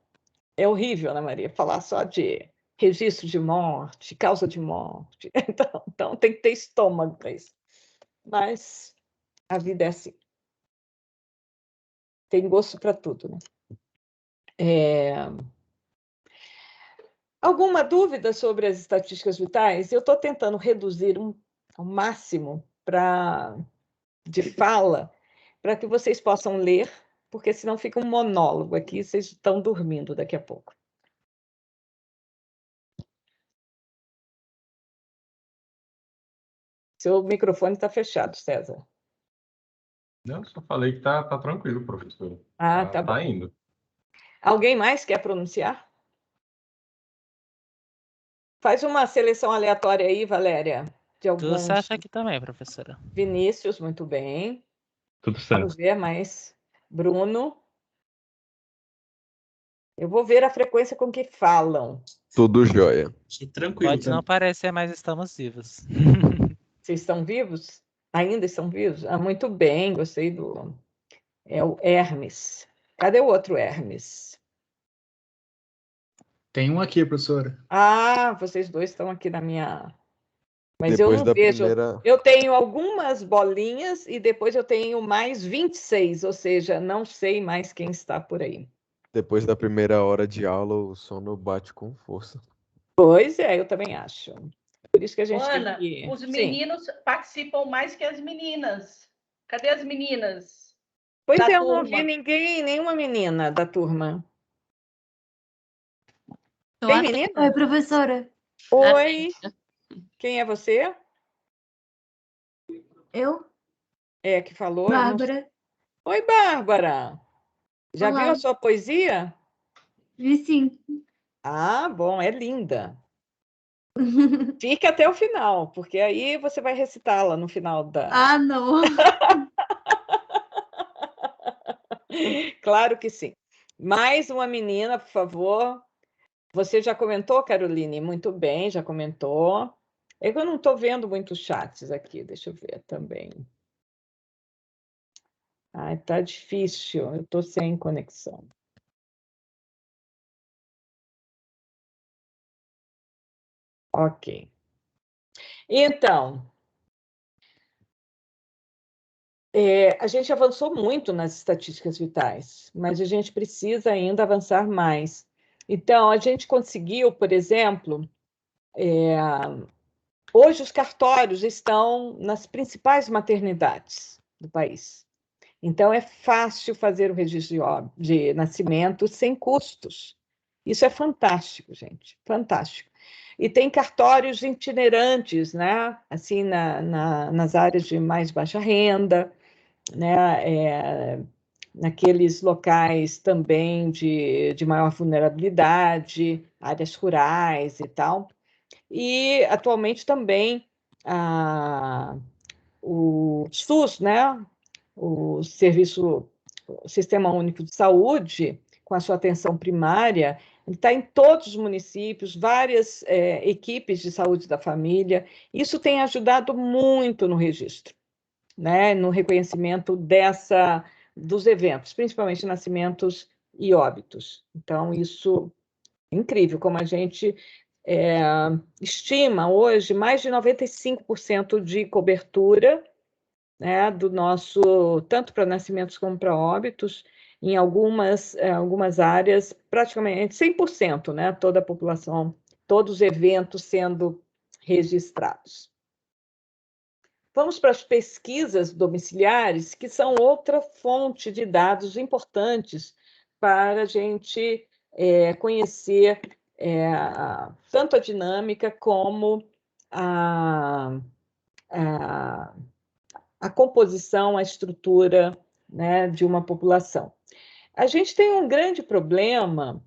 é horrível, Ana Maria, falar só de registro de morte, causa de morte. Então tem que ter estômago para isso. Mas a vida é assim. Tem gosto para tudo, né? Alguma dúvida sobre as estatísticas vitais? Eu estou tentando reduzir ao máximo de fala, para que vocês possam ler, porque senão fica um monólogo aqui, vocês estão dormindo daqui a pouco. Seu microfone está fechado, César. Não, só falei que tá tranquilo, professor. Tá bom. Tá indo. Alguém mais quer pronunciar? Faz uma seleção aleatória aí, Valéria, de alguns. Tudo certo aqui também, professora. Vinícius, muito bem. Tudo certo. Vamos ver mais. Bruno. Eu vou ver a frequência com que falam. Tudo jóia. Tranquilo. Pode não parecer, mas estamos vivos. Vocês estão vivos? Ainda estão vivos? Muito bem, gostei do... É o Hermes. Cadê o outro Hermes? Tem um aqui, professora. Vocês dois estão aqui na minha... Mas Depois eu não vejo. primeira... Eu tenho algumas bolinhas e depois eu tenho mais 26, ou seja, não sei mais quem está por aí. Depois da primeira hora de aula, o sono bate com força. Pois é, eu também acho. Por isso que a gente Ana, tem que... os meninos participam mais que as meninas. Cadê as meninas Pois da é, eu não vi turma? ninguém, nenhuma menina da turma. Tô Tem aqui. menina? Oi, professora. Oi, quem é você? Eu, É, que falou? Eu não... Bárbara. Oi, Bárbara. Já viu Olá. a sua poesia? Vi sim. Ah, bom, é linda. Fique até o final, porque aí você vai recitá-la no final da. Ah, não. Claro que sim. Mais uma menina, por favor. Você já comentou, Caroline? Muito bem, já comentou. É que eu não estou vendo muitos chats aqui, deixa eu ver também. Ai, tá difícil, eu estou sem conexão. Ok. Então, a gente avançou muito nas estatísticas vitais, mas a gente precisa ainda avançar mais. Então, a gente conseguiu, por exemplo, hoje os cartórios estão nas principais maternidades do país. Então, é fácil fazer o registro de nascimento sem custos. Isso é fantástico, gente, fantástico. E tem cartórios itinerantes, né? Assim, nas áreas de mais baixa renda, né? Naqueles locais também de maior vulnerabilidade, áreas rurais e tal. E, atualmente, também o SUS, né? O Sistema Único de Saúde, com a sua atenção primária, está em todos os municípios, várias equipes de saúde da família. Isso tem ajudado muito no registro, né? No reconhecimento dos eventos, principalmente nascimentos e óbitos. Então, isso é incrível, como a gente estima hoje mais de 95% de cobertura, né, do nosso, tanto para nascimentos como para óbitos, em algumas áreas, praticamente 100%, né, toda a população, todos os eventos sendo registrados. Vamos para as pesquisas domiciliares, que são outra fonte de dados importantes para a gente conhecer tanto a dinâmica como a composição, a estrutura, né, de uma população. A gente tem um grande problema,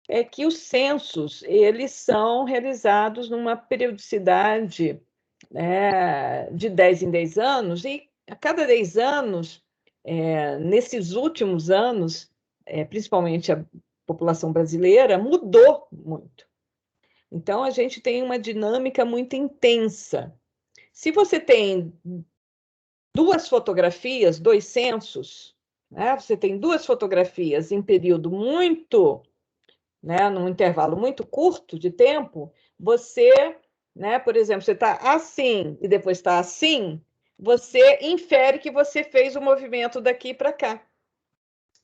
é que os censos eles são realizados numa periodicidade, né, de 10 em 10 anos, e a cada 10 anos, nesses últimos anos, principalmente a população brasileira, mudou muito. Então, a gente tem uma dinâmica muito intensa. Se você tem duas fotografias, dois censos, né? Você tem duas fotografias em período muito, né, num intervalo muito curto de tempo, você, né, por exemplo, você está assim e depois está assim, você infere que você fez o movimento daqui para cá.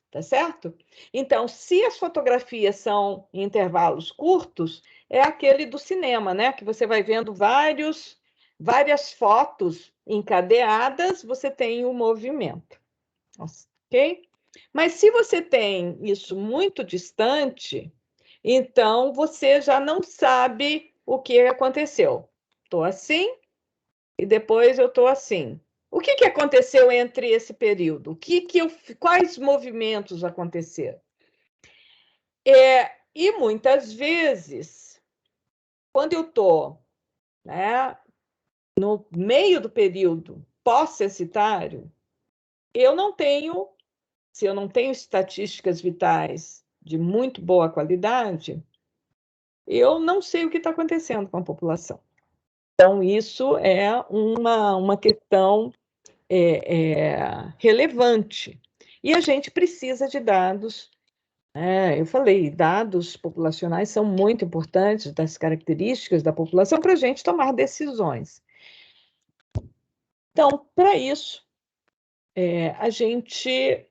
Tá certo? Então, se as fotografias são em intervalos curtos, é aquele do cinema, né? Que você vai vendo várias fotos encadeadas, você tem o movimento. Ok? Mas se você tem isso muito distante, então você já não sabe o que aconteceu. Estou assim e depois eu estou assim. O que aconteceu entre esse período? Quais movimentos aconteceram? E muitas vezes, quando eu estou, né, no meio do período pós-censitário, se eu não tenho estatísticas vitais de muito boa qualidade, eu não sei o que está acontecendo com a população. Então, isso é uma questão relevante. E a gente precisa de dados. Eu falei, dados populacionais são muito importantes, das características da população, para a gente tomar decisões. Então, para isso, a gente,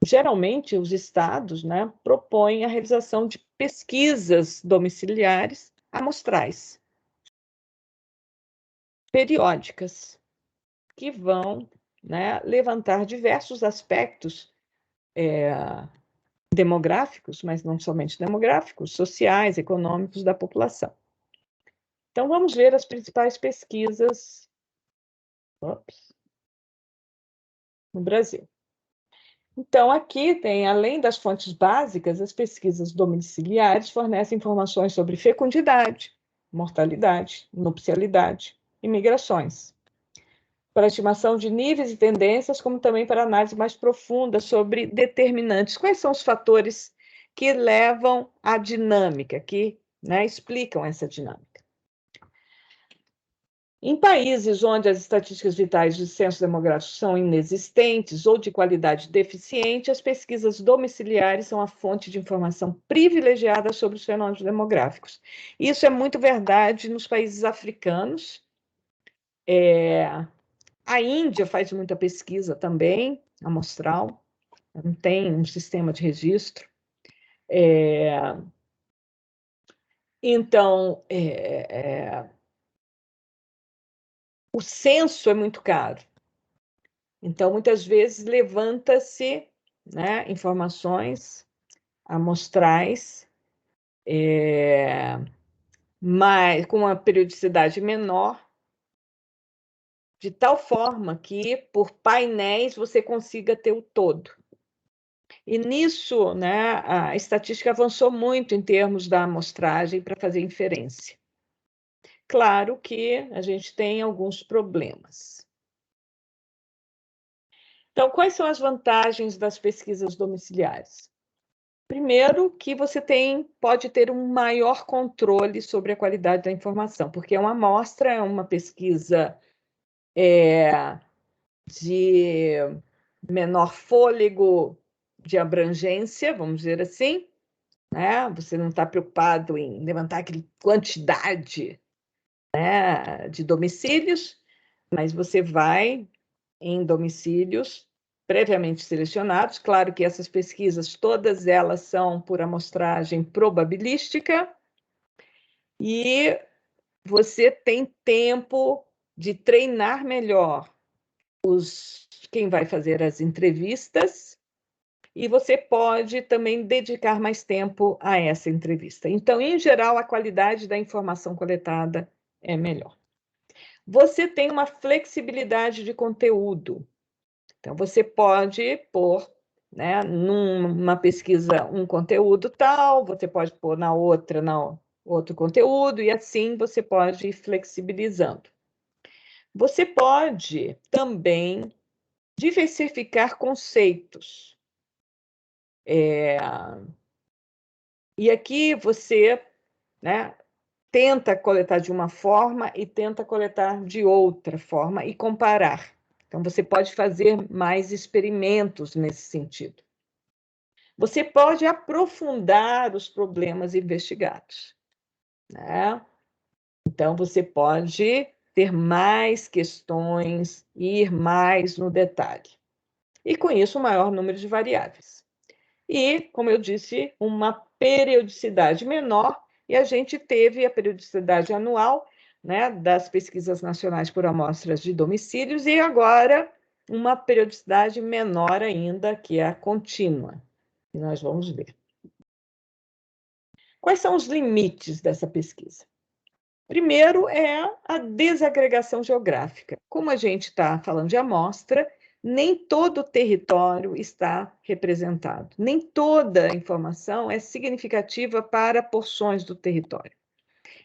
geralmente, os estados, né, propõem a realização de pesquisas domiciliares amostrais, periódicas, que vão né, levantar diversos aspectos demográficos, mas não somente demográficos, sociais, econômicos da população. Então, vamos ver as principais pesquisas no Brasil. Então, aqui tem, além das fontes básicas, as pesquisas domiciliares fornecem informações sobre fecundidade, mortalidade, nupcialidade e migrações, para estimação de níveis e tendências, como também para análise mais profunda sobre determinantes. Quais são os fatores que levam à dinâmica, que, né, explicam essa dinâmica? Em países onde as estatísticas vitais de censo demográfico são inexistentes ou de qualidade deficiente, as pesquisas domiciliares são a fonte de informação privilegiada sobre os fenômenos demográficos. Isso é muito verdade nos países africanos. A Índia faz muita pesquisa também, amostral, não tem um sistema de registro. Então, o censo é muito caro. Então, muitas vezes, levanta-se, né, informações amostrais, mas com uma periodicidade menor, de tal forma que, por painéis, você consiga ter o todo. E nisso, né, a estatística avançou muito em termos da amostragem para fazer inferência. Claro que a gente tem alguns problemas. Então, quais são as vantagens das pesquisas domiciliares? Primeiro, que você pode ter um maior controle sobre a qualidade da informação, porque uma amostra é uma pesquisa de menor fôlego de abrangência, vamos dizer assim, né? Você não está preocupado em levantar aquela quantidade, né, de domicílios, mas você vai em domicílios previamente selecionados. Claro que essas pesquisas, todas elas são por amostragem probabilística, e você tem tempo de treinar melhor quem vai fazer as entrevistas, e você pode também dedicar mais tempo a essa entrevista. Então, em geral, a qualidade da informação coletada é melhor. Você tem uma flexibilidade de conteúdo. Então, você pode pôr, né, numa pesquisa um conteúdo tal, você pode pôr na outra outro conteúdo, e assim você pode ir flexibilizando. Você pode também diversificar conceitos. E aqui você, né, tenta coletar de uma forma e tenta coletar de outra forma e comparar. Então, você pode fazer mais experimentos nesse sentido. Você pode aprofundar os problemas investigados, né? Então, você pode ter mais questões, ir mais no detalhe. E, com isso, um maior número de variáveis. E, como eu disse, uma periodicidade menor, e a gente teve a periodicidade anual, né, das pesquisas nacionais por amostras de domicílios, e agora uma periodicidade menor ainda, que é a contínua. E nós vamos ver. Quais são os limites dessa pesquisa? Primeiro é a desagregação geográfica. Como a gente está falando de amostra, nem todo o território está representado, nem toda a informação é significativa para porções do território.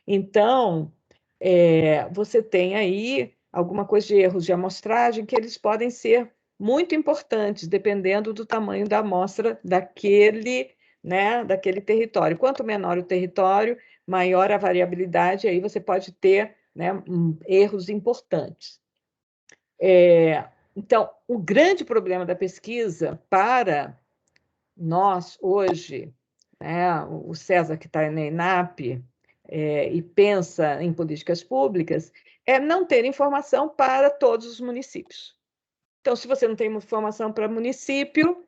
Então, você tem aí alguma coisa de erros de amostragem que eles podem ser muito importantes, dependendo do tamanho da amostra daquele território. Quanto menor o território, maior a variabilidade, aí você pode ter, né, erros importantes. Então, o grande problema da pesquisa para nós hoje, né, o César que está na ENAP e pensa em políticas públicas, é não ter informação para todos os municípios. Então, se você não tem informação para município,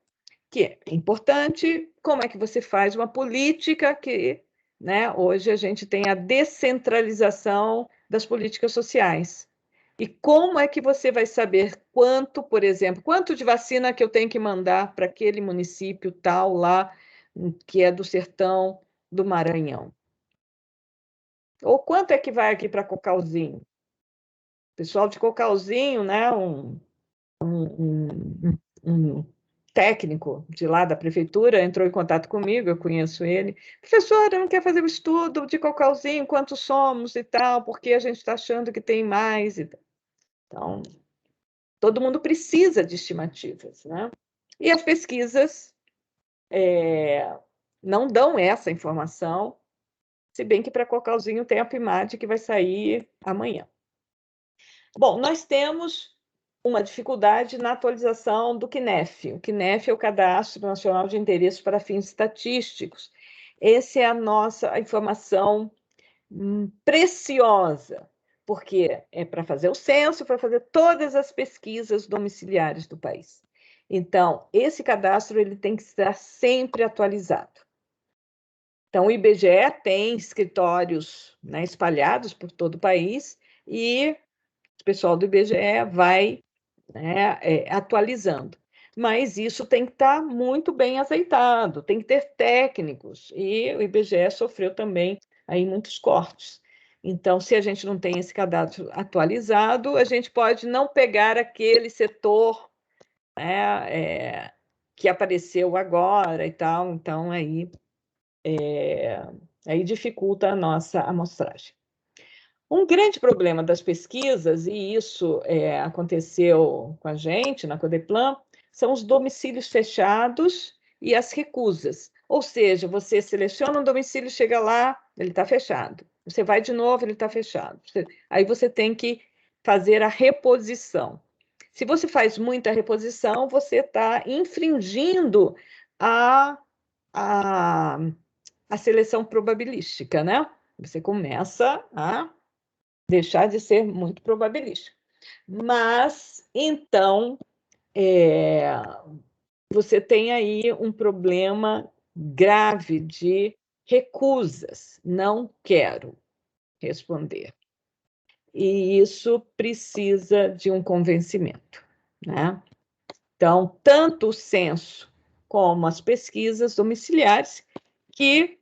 que é importante, como é que você faz uma política que, né, hoje a gente tem a descentralização das políticas sociais. E como é que você vai saber quanto, por exemplo, quanto de vacina que eu tenho que mandar para aquele município tal lá, que é do sertão do Maranhão? Ou quanto é que vai aqui para Cocalzinho? O pessoal de Cocalzinho, né, um técnico de lá da prefeitura entrou em contato comigo, eu conheço ele. Professora, não quer fazer o estudo de Cocalzinho, quantos somos e tal, porque a gente está achando que tem mais e tal. Então, todo mundo precisa de estimativas, né? E as pesquisas não dão essa informação, se bem que para Cocalzinho tem a PIMAD que vai sair amanhã. Bom, nós temos uma dificuldade na atualização do CNEF. O CNEF é o Cadastro Nacional de Endereços para Fins Estatísticos. Essa é a nossa informação preciosa, porque é para fazer o censo, para fazer todas as pesquisas domiciliares do país. Então, esse cadastro ele tem que estar sempre atualizado. Então, o IBGE tem escritórios, né, espalhados por todo o país e o pessoal do IBGE vai, né, atualizando. Mas isso tem que estar muito bem azeitado, tem que ter técnicos, e o IBGE sofreu também aí muitos cortes. Então, se a gente não tem esse cadastro atualizado, a gente pode não pegar aquele setor, né, que apareceu agora e tal, então aí dificulta a nossa amostragem. Um grande problema das pesquisas, e isso aconteceu com a gente na Codeplan, são os domicílios fechados e as recusas. Ou seja, você seleciona um domicílio, chega lá, ele está fechado. Você vai de novo, ele está fechado. Aí você tem que fazer a reposição. Se você faz muita reposição, você está infringindo a seleção probabilística, né? Você começa a deixar de ser muito probabilístico. Mas, então, você tem aí um problema grave de recusas. Não quero responder. E isso precisa de um convencimento, né? Então, tanto o censo como as pesquisas domiciliares, que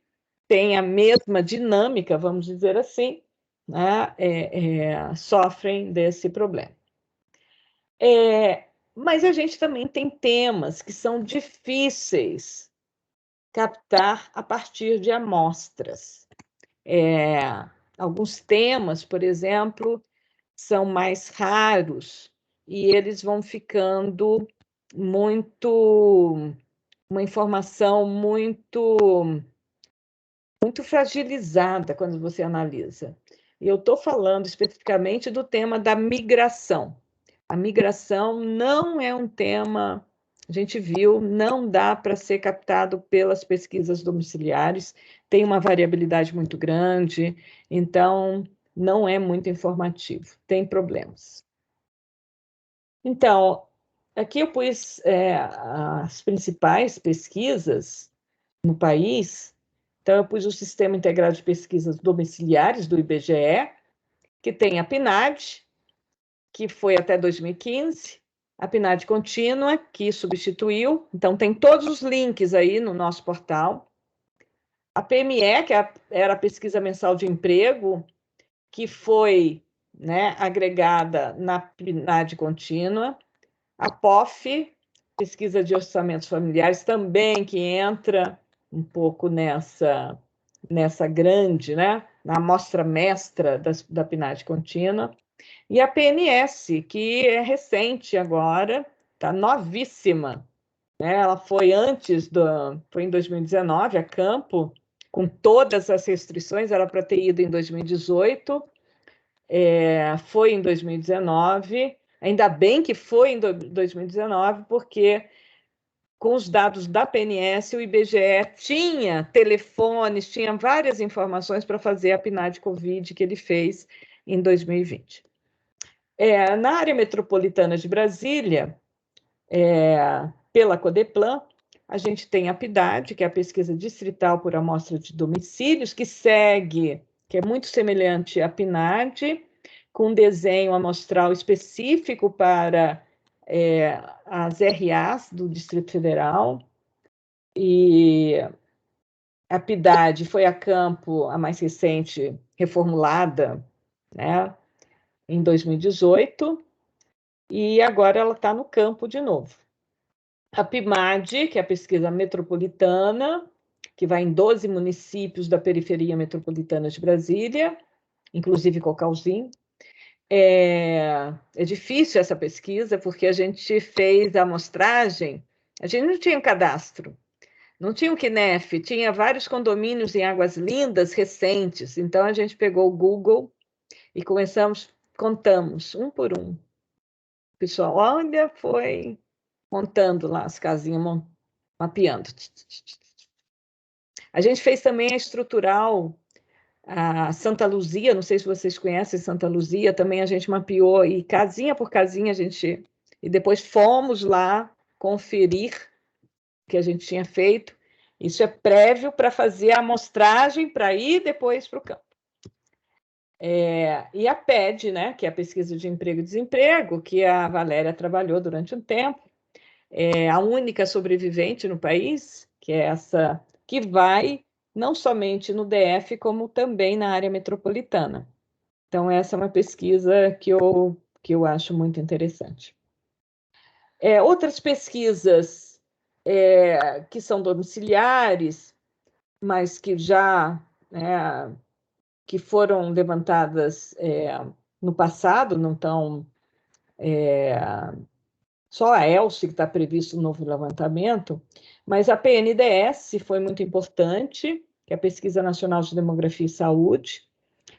têm a mesma dinâmica, vamos dizer assim, né, sofrem desse problema. Mas a gente também tem temas que são difíceis captar a partir de amostras. Alguns temas, por exemplo, são mais raros e eles vão ficando uma informação muito fragilizada quando você analisa. E eu estou falando especificamente do tema da migração. A migração não é um tema, a gente viu, não dá para ser captado pelas pesquisas domiciliares, tem uma variabilidade muito grande, então não é muito informativo, tem problemas. Então, aqui eu pus as principais pesquisas no país. Então, eu pus o Sistema Integrado de Pesquisas Domiciliares do IBGE, que tem a PNAD, que foi até 2015, a PNAD contínua, que substituiu. Então, tem todos os links aí no nosso portal. A PME, que era a Pesquisa Mensal de Emprego, que foi, né, agregada na PNAD contínua. A POF, Pesquisa de Orçamentos Familiares, também que entra um pouco nessa grande, né, na amostra mestra da PNAD contínua. E a PNS, que é recente agora, está novíssima, né? Ela foi foi em 2019, a campo, com todas as restrições, era para ter ido em 2018, foi em 2019, ainda bem que foi em 2019, porque com os dados da PNS, o IBGE tinha telefones, tinha várias informações para fazer a PNAD Covid que ele fez em 2020. Na área metropolitana de Brasília, pela Codeplan, a gente tem a PIDAD, que é a pesquisa distrital por amostra de domicílios, que é muito semelhante à PNAD, com um desenho amostral específico para as RAs do Distrito Federal, e a PIDAD foi a campo, a mais recente, reformulada, né, em 2018, e agora ela está no campo de novo. A PIMAD, que é a pesquisa metropolitana, que vai em 12 municípios da periferia metropolitana de Brasília, inclusive Cocalzinho. É difícil essa pesquisa, porque a gente fez a amostragem, a gente não tinha um cadastro, não tinha um CNEF, tinha vários condomínios em Águas Lindas recentes, então a gente pegou o Google e contamos um por um. O pessoal, olha, foi montando lá as casinhas, mapeando. A gente fez também a estrutural, a Santa Luzia, não sei se vocês conhecem Santa Luzia, também a gente mapeou, e casinha por casinha e depois fomos lá conferir o que a gente tinha feito. Isso é prévio para fazer a amostragem, para ir depois para o campo. E a PED, né, que é a Pesquisa de Emprego e Desemprego, que a Valéria trabalhou durante um tempo, é a única sobrevivente no país, que é essa que vai não somente no DF, como também na área metropolitana. Então, essa é uma pesquisa que eu acho muito interessante. Outras pesquisas que são domiciliares, mas que já que foram levantadas no passado, não estão... só a ELSE que está previsto um novo levantamento, mas a PNDS foi muito importante, que é a Pesquisa Nacional de Demografia e Saúde.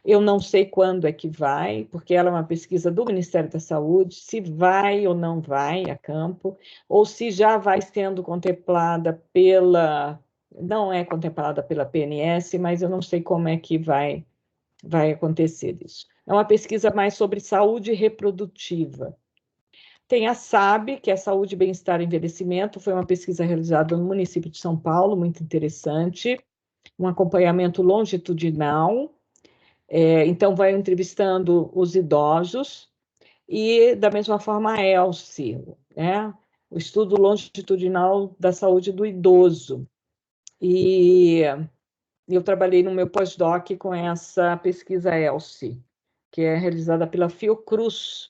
Eu não sei quando é que vai, porque ela é uma pesquisa do Ministério da Saúde, se vai ou não vai a campo, ou se já vai sendo contemplada não é contemplada pela PNS, mas eu não sei como é que vai acontecer isso. É uma pesquisa mais sobre saúde reprodutiva. Tem a SAB, que é Saúde, Bem-Estar e Envelhecimento, foi uma pesquisa realizada no município de São Paulo, muito interessante, um acompanhamento longitudinal, então vai entrevistando os idosos, e da mesma forma a ELSE, né? O estudo longitudinal da saúde do idoso. E eu trabalhei no meu pós-doc com essa pesquisa ELSE, que é realizada pela Fiocruz,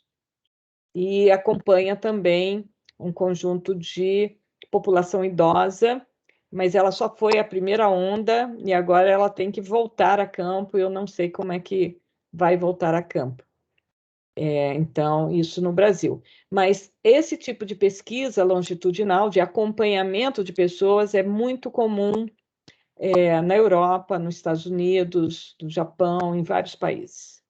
e acompanha também um conjunto de população idosa, mas ela só foi a primeira onda e agora ela tem que voltar a campo, e eu não sei como é que vai voltar a campo. Então, isso no Brasil. Mas esse tipo de pesquisa longitudinal, de acompanhamento de pessoas, é muito comum na Europa, nos Estados Unidos, no Japão, em vários países.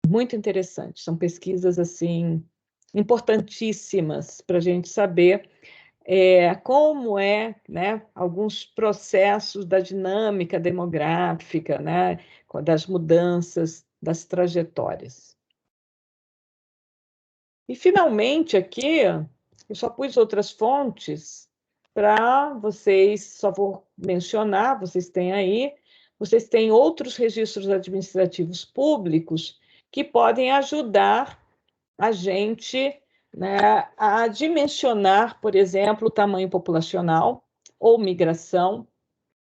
Muito interessante. São pesquisas, assim, importantíssimas para a gente saber como né, alguns processos da dinâmica demográfica, né, das mudanças, das trajetórias. E, finalmente, aqui, eu só pus outras fontes para vocês, só vou mencionar, vocês têm outros registros administrativos públicos que podem ajudar a gente, né, a dimensionar, por exemplo, o tamanho populacional ou migração.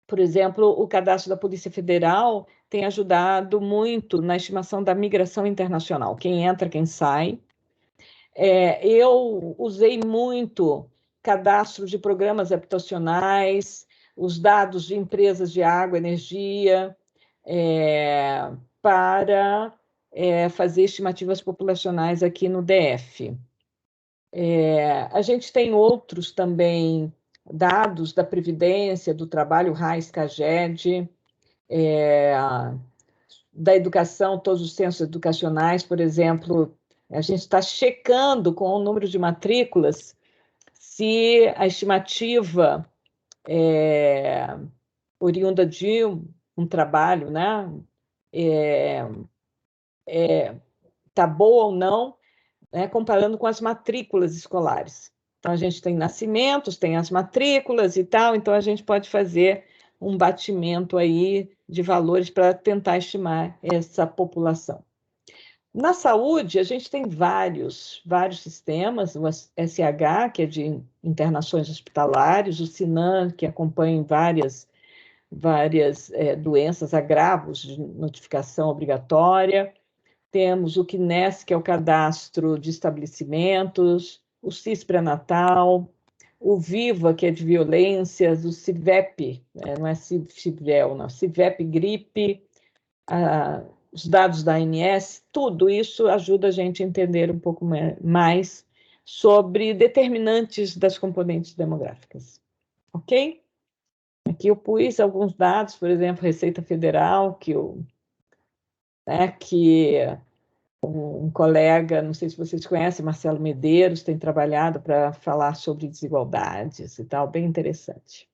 Por exemplo, o cadastro da Polícia Federal tem ajudado muito na estimação da migração internacional, quem entra, quem sai. Eu usei muito cadastro de programas habitacionais, os dados de empresas de água, energia, para fazer estimativas populacionais aqui no DF. A gente tem outros também dados da Previdência, do Trabalho, RAIS, CAGED, da educação, todos os censos educacionais, por exemplo, a gente está checando com o número de matrículas se a estimativa oriunda de um trabalho, né, está boa ou não, né, comparando com as matrículas escolares. Então, a gente tem nascimentos, tem as matrículas e tal, então a gente pode fazer um batimento aí de valores para tentar estimar essa população. Na saúde, a gente tem vários sistemas, o SH, que é de internações hospitalares, o SINAM, que acompanha várias doenças, agravos de notificação obrigatória. Temos o CNES, que é o cadastro de estabelecimentos, o CIS pré-natal, o VIVA, que é de violências, o CIVEP, não é CIVEL, não, CIVEP gripe, os dados da ANS, tudo isso ajuda a gente a entender um pouco mais sobre determinantes das componentes demográficas. Ok? Aqui eu pus alguns dados, por exemplo, Receita Federal, que um colega, não sei se vocês conhecem, Marcelo Medeiros, tem trabalhado para falar sobre desigualdades e tal, bem interessante.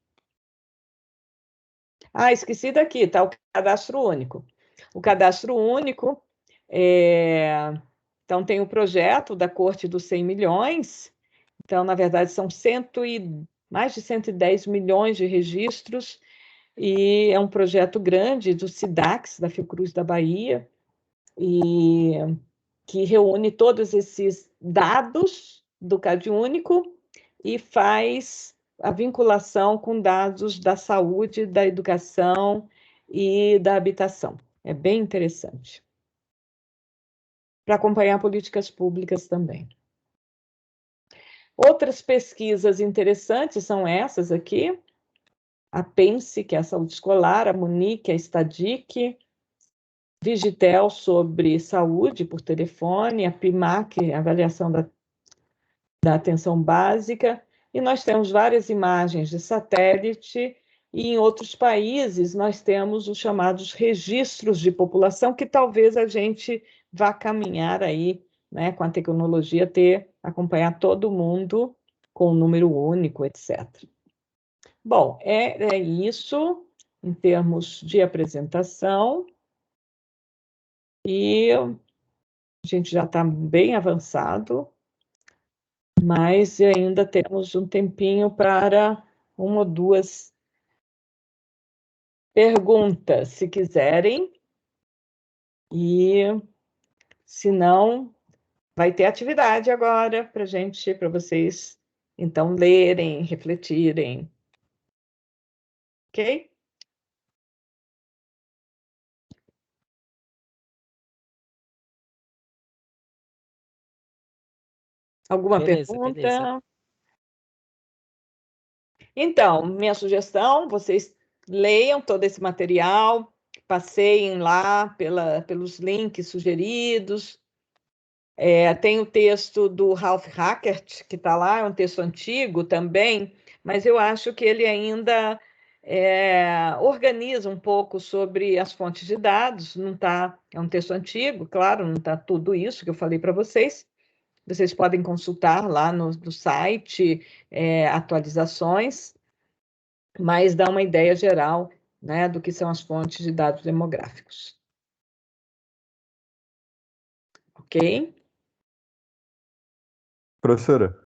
Esqueci daqui, está o cadastro único. O cadastro único, então tem o projeto da Corte dos 100 milhões, então, na verdade, são mais de 110 milhões de registros, e é um projeto grande do SIDAX, da Fiocruz da Bahia, e que reúne todos esses dados do CadÚnico e faz a vinculação com dados da saúde, da educação e da habitação. É bem interessante. Para acompanhar políticas públicas também. Outras pesquisas interessantes são essas aqui. A PENSE, que é a saúde escolar, a Munique, a Stadic, Vigitel sobre saúde por telefone, a PIMAC, a avaliação da atenção básica, e nós temos várias imagens de satélite, e em outros países nós temos os chamados registros de população, que talvez a gente vá caminhar aí, né, com a tecnologia, acompanhar todo mundo com um número único, etc. Bom, é isso em termos de apresentação, e a gente já está bem avançado, mas ainda temos um tempinho para uma ou duas perguntas, se quiserem, e se não, vai ter atividade agora para vocês, então, lerem, refletirem. Ok? Alguma pergunta? Beleza. Então, minha sugestão, vocês leiam todo esse material, passeiem lá pelos links sugeridos. Tem o texto do Ralph Hackert, que está lá, é um texto antigo também, mas eu acho que ele ainda organiza um pouco sobre as fontes de dados. Não tá, é um texto antigo, claro, não está tudo isso que eu falei para vocês. Vocês podem consultar lá no site atualizações, mas dá uma ideia geral, né, do que são as fontes de dados demográficos. Ok? Professora,